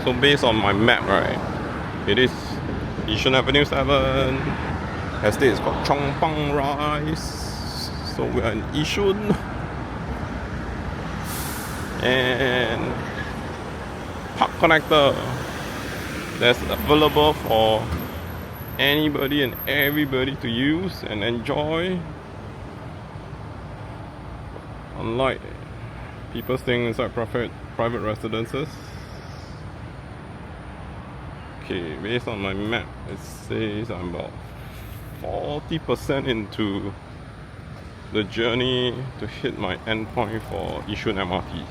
So based on my map, right, it is Yishun Avenue 7. Estate is called Chong Pang Rise. So we are in Yishun. And park connector that's available for anybody and everybody to use and enjoy. Unlike people staying inside private residences. Okay, based on my map, it says I'm about 40% into the journey to hit my endpoint for Yishun MRT.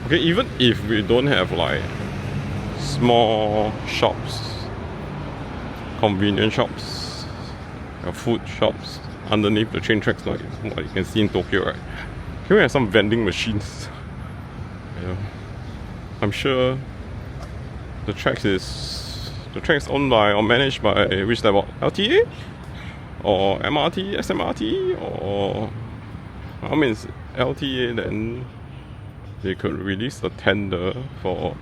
Okay, even if we don't have like small shops, convenience shops, food shops underneath the train tracks like what you can see in Tokyo, right? Here we have some vending machines. Yeah. I'm sure the tracks owned by or managed by which type of LTA or MRT, SMRT, or I mean it's LTA, then they could release a tender for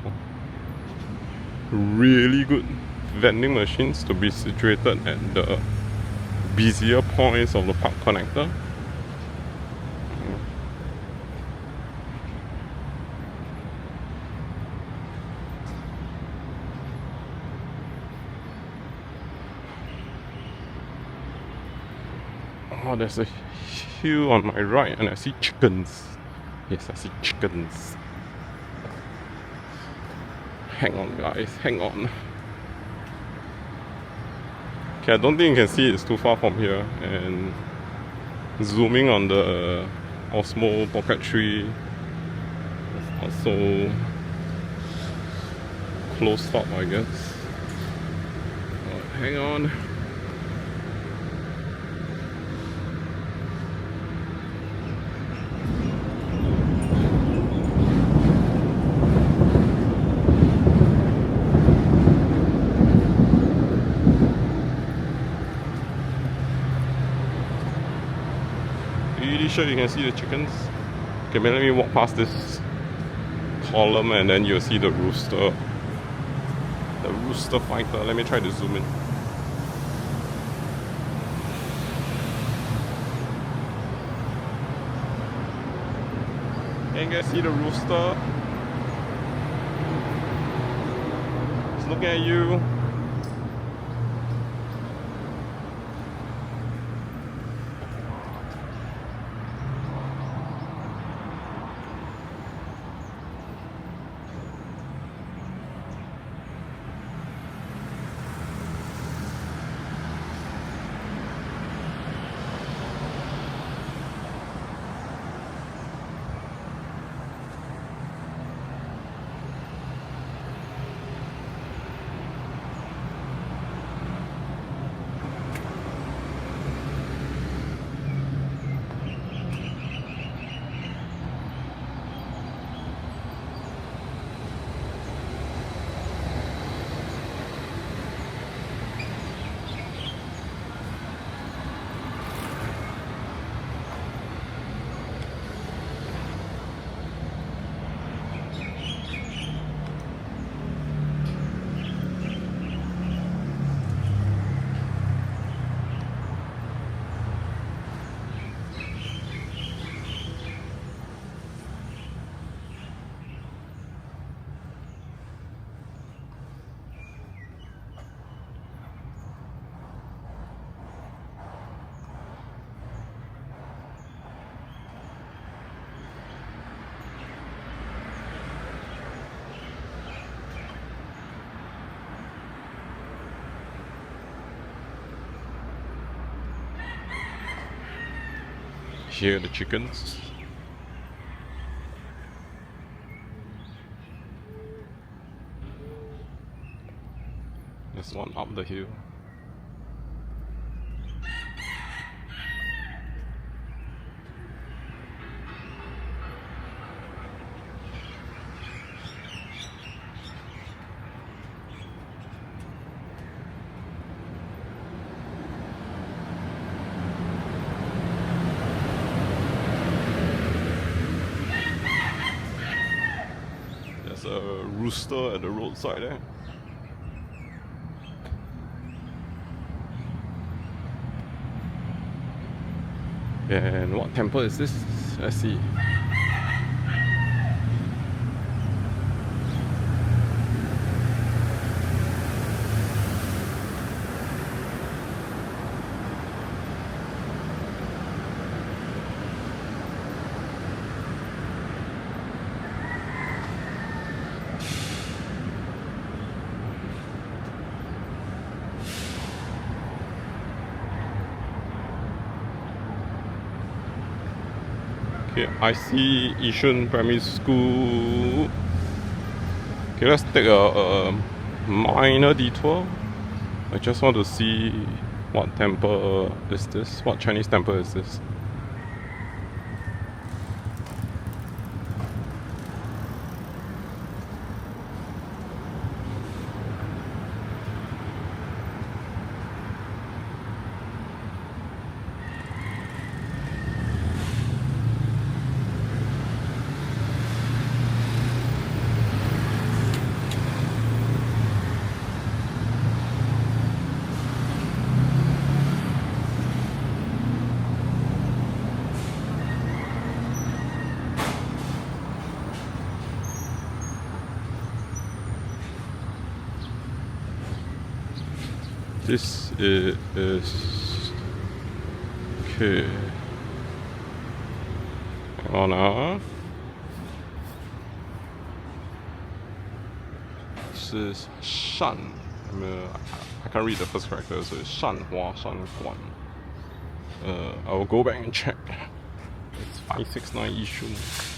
really good vending machines to be situated at the busier points of the park connector. Oh, there's a hill on my right and I see chickens. Yes, I see chickens. Hang on guys, hang on. Okay, I don't think you can see it's too far from here, and zooming on the Osmo Pocket 3 is also closed stop, I guess. Hang on. Pretty sure you can see the chickens. Okay, let me walk past this column and then you'll see the rooster. The rooster fighter. Let me try to zoom in. Can you guys see the rooster? It's looking at you. Here are the chickens. There's one up the hill. A rooster at the roadside there. And what temple is this? Let's see. Okay, I see Yishun Primary School. Okay, let's take a minor detour. I just want to see what temple is this? What Chinese temple is this? This is okay. Hang on now. This is Shan. I can't read the first character, so it's Shan Hua Shan Guan. I will go back and check. It's 569 Yishun.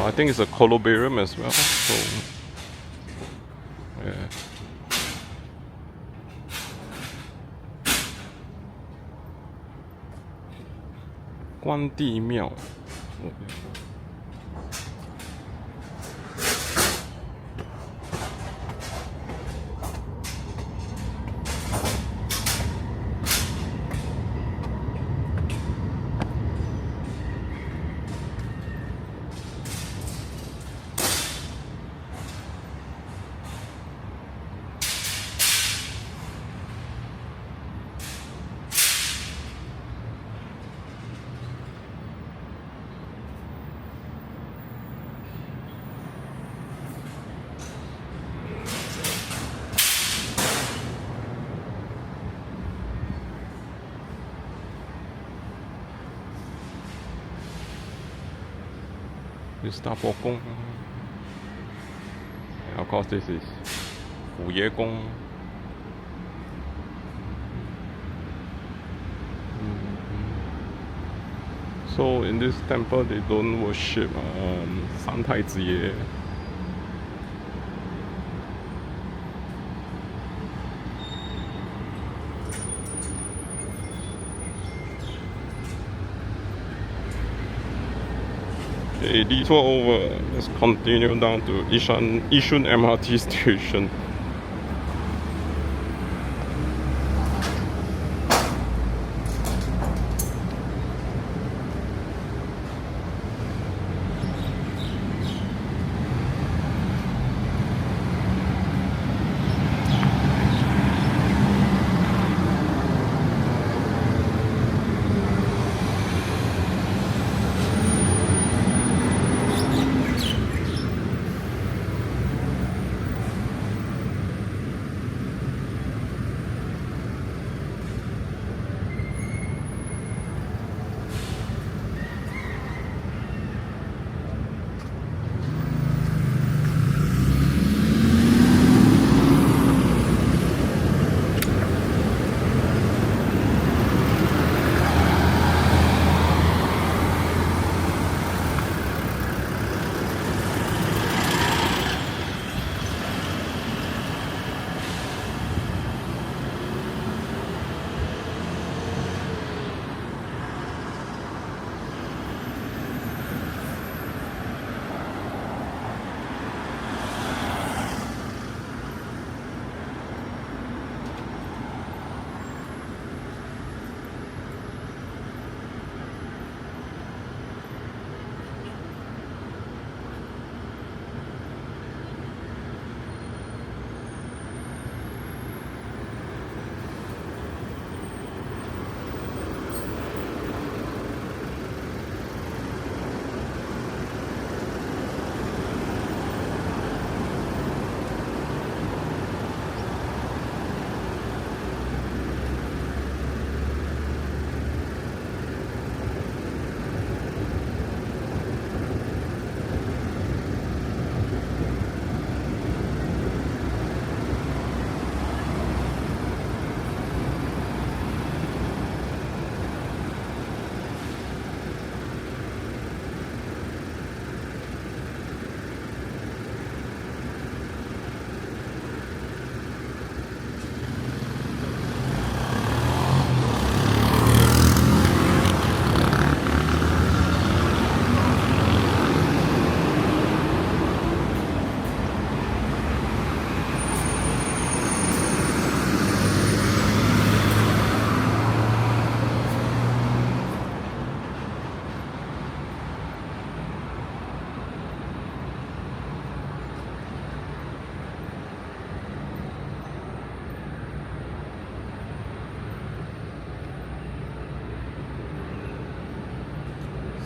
I think it's a columbarium as well. So yeah. Guandi Miao. This Tapokong. Of course, this is Fuye Gong. So in this temple, they don't worship San Tai Ziye. A detour over. Let's continue down to Yishun MRT station.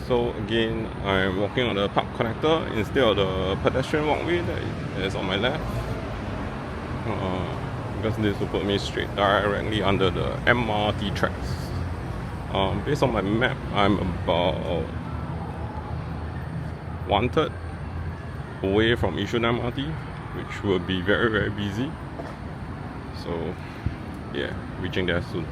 So again, I'm walking on the park connector instead of the pedestrian walkway that is on my left. Because this will put me straight directly under the MRT tracks. Based on my map, I'm about 1/3 away from Yishun MRT, which will be very, very busy. So yeah, reaching there soon.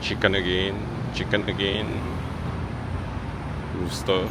Chicken again. Chicken again. Rooster.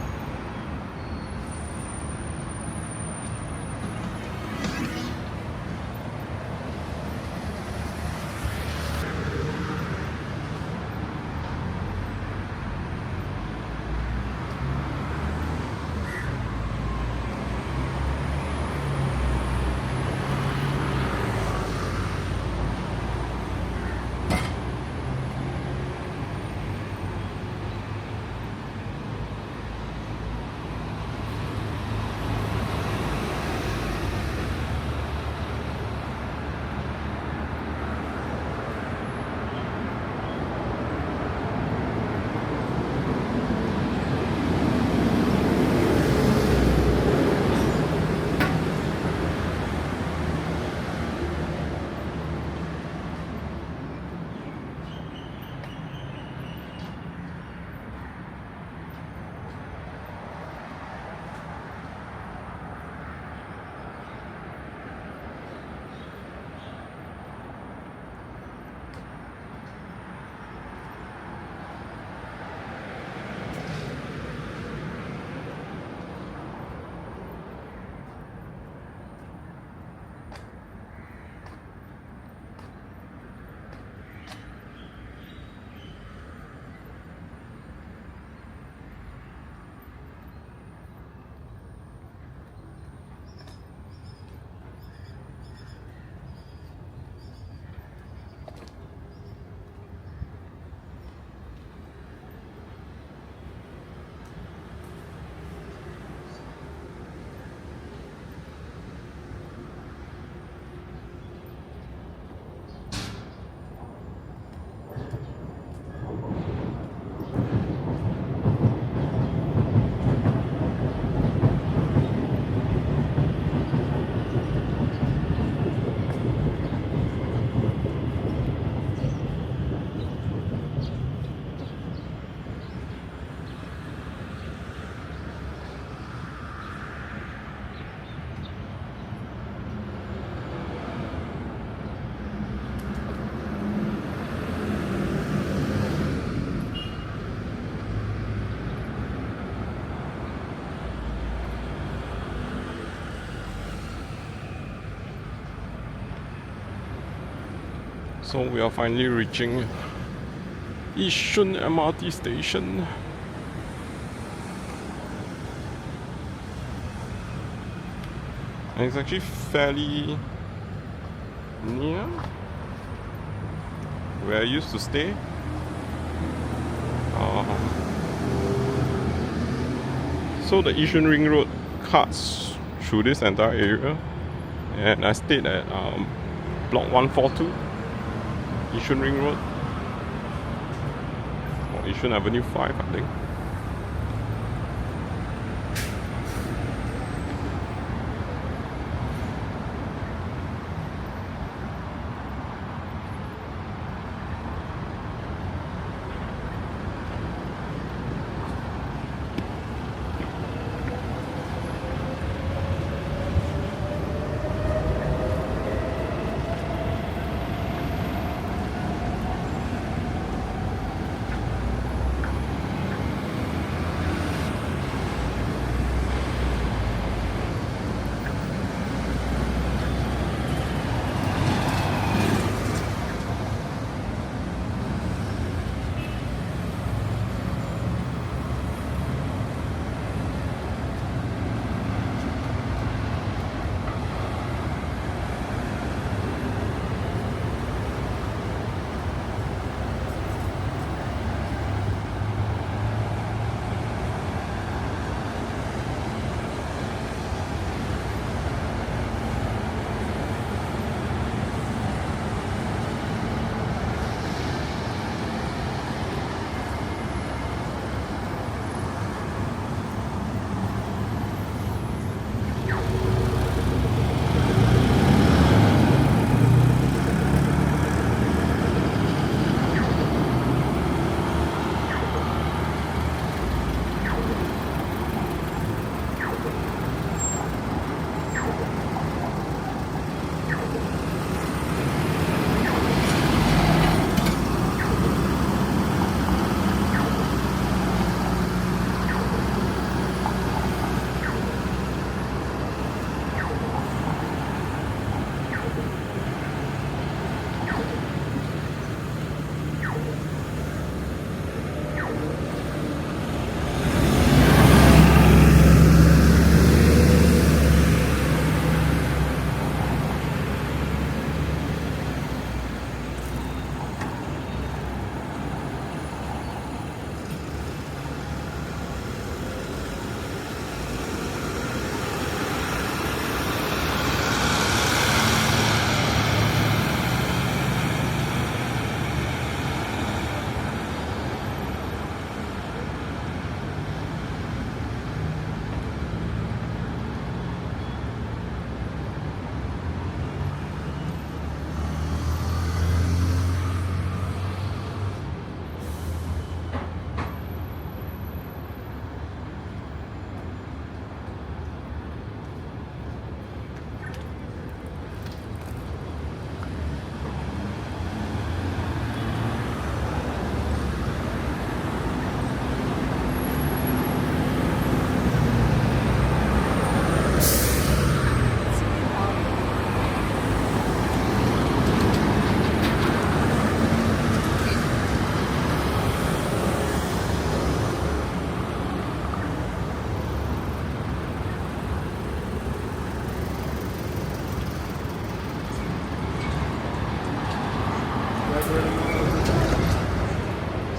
So we are finally reaching Yishun MRT station. And it's actually fairly near where I used to stay. So the Yishun Ring Road cuts through this entire area, and I stayed at block 142 Yishun Ring Road, or Yishun Avenue 5, I think.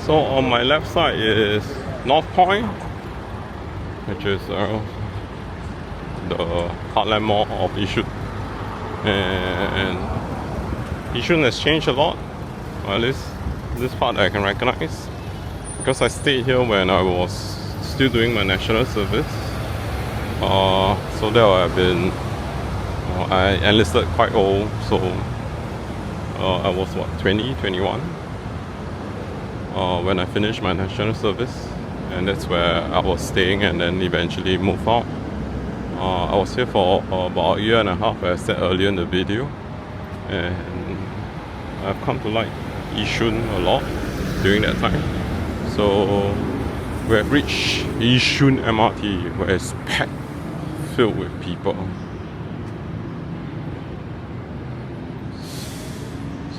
So on my left side is North Point, which is the Heartland Mall of Yishun. And Yishun has changed a lot, or at least this part I can recognize, because I stayed here when I was still doing my national service. So there I've been, I enlisted quite old, so I was what, 20, 21 when I finished my national service, and that's where I was staying, and then eventually moved out. I was here for about a year and a half, as I said earlier in the video, and I've come to like Yishun a lot during that time. So we have reached Yishun MRT, where it's packed, filled with people.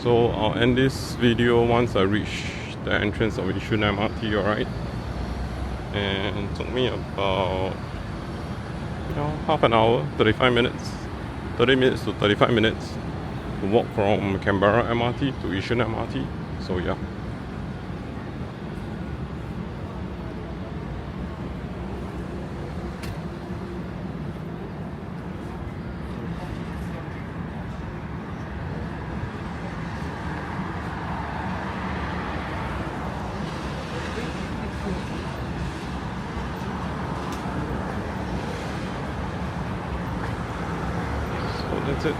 So I'll end this video once I reach the entrance of Yishun MRT, alright? And it took me about, half an hour, 35 minutes, 30 minutes to 35 minutes to walk from Canberra MRT to Yishun MRT. So yeah. That's it.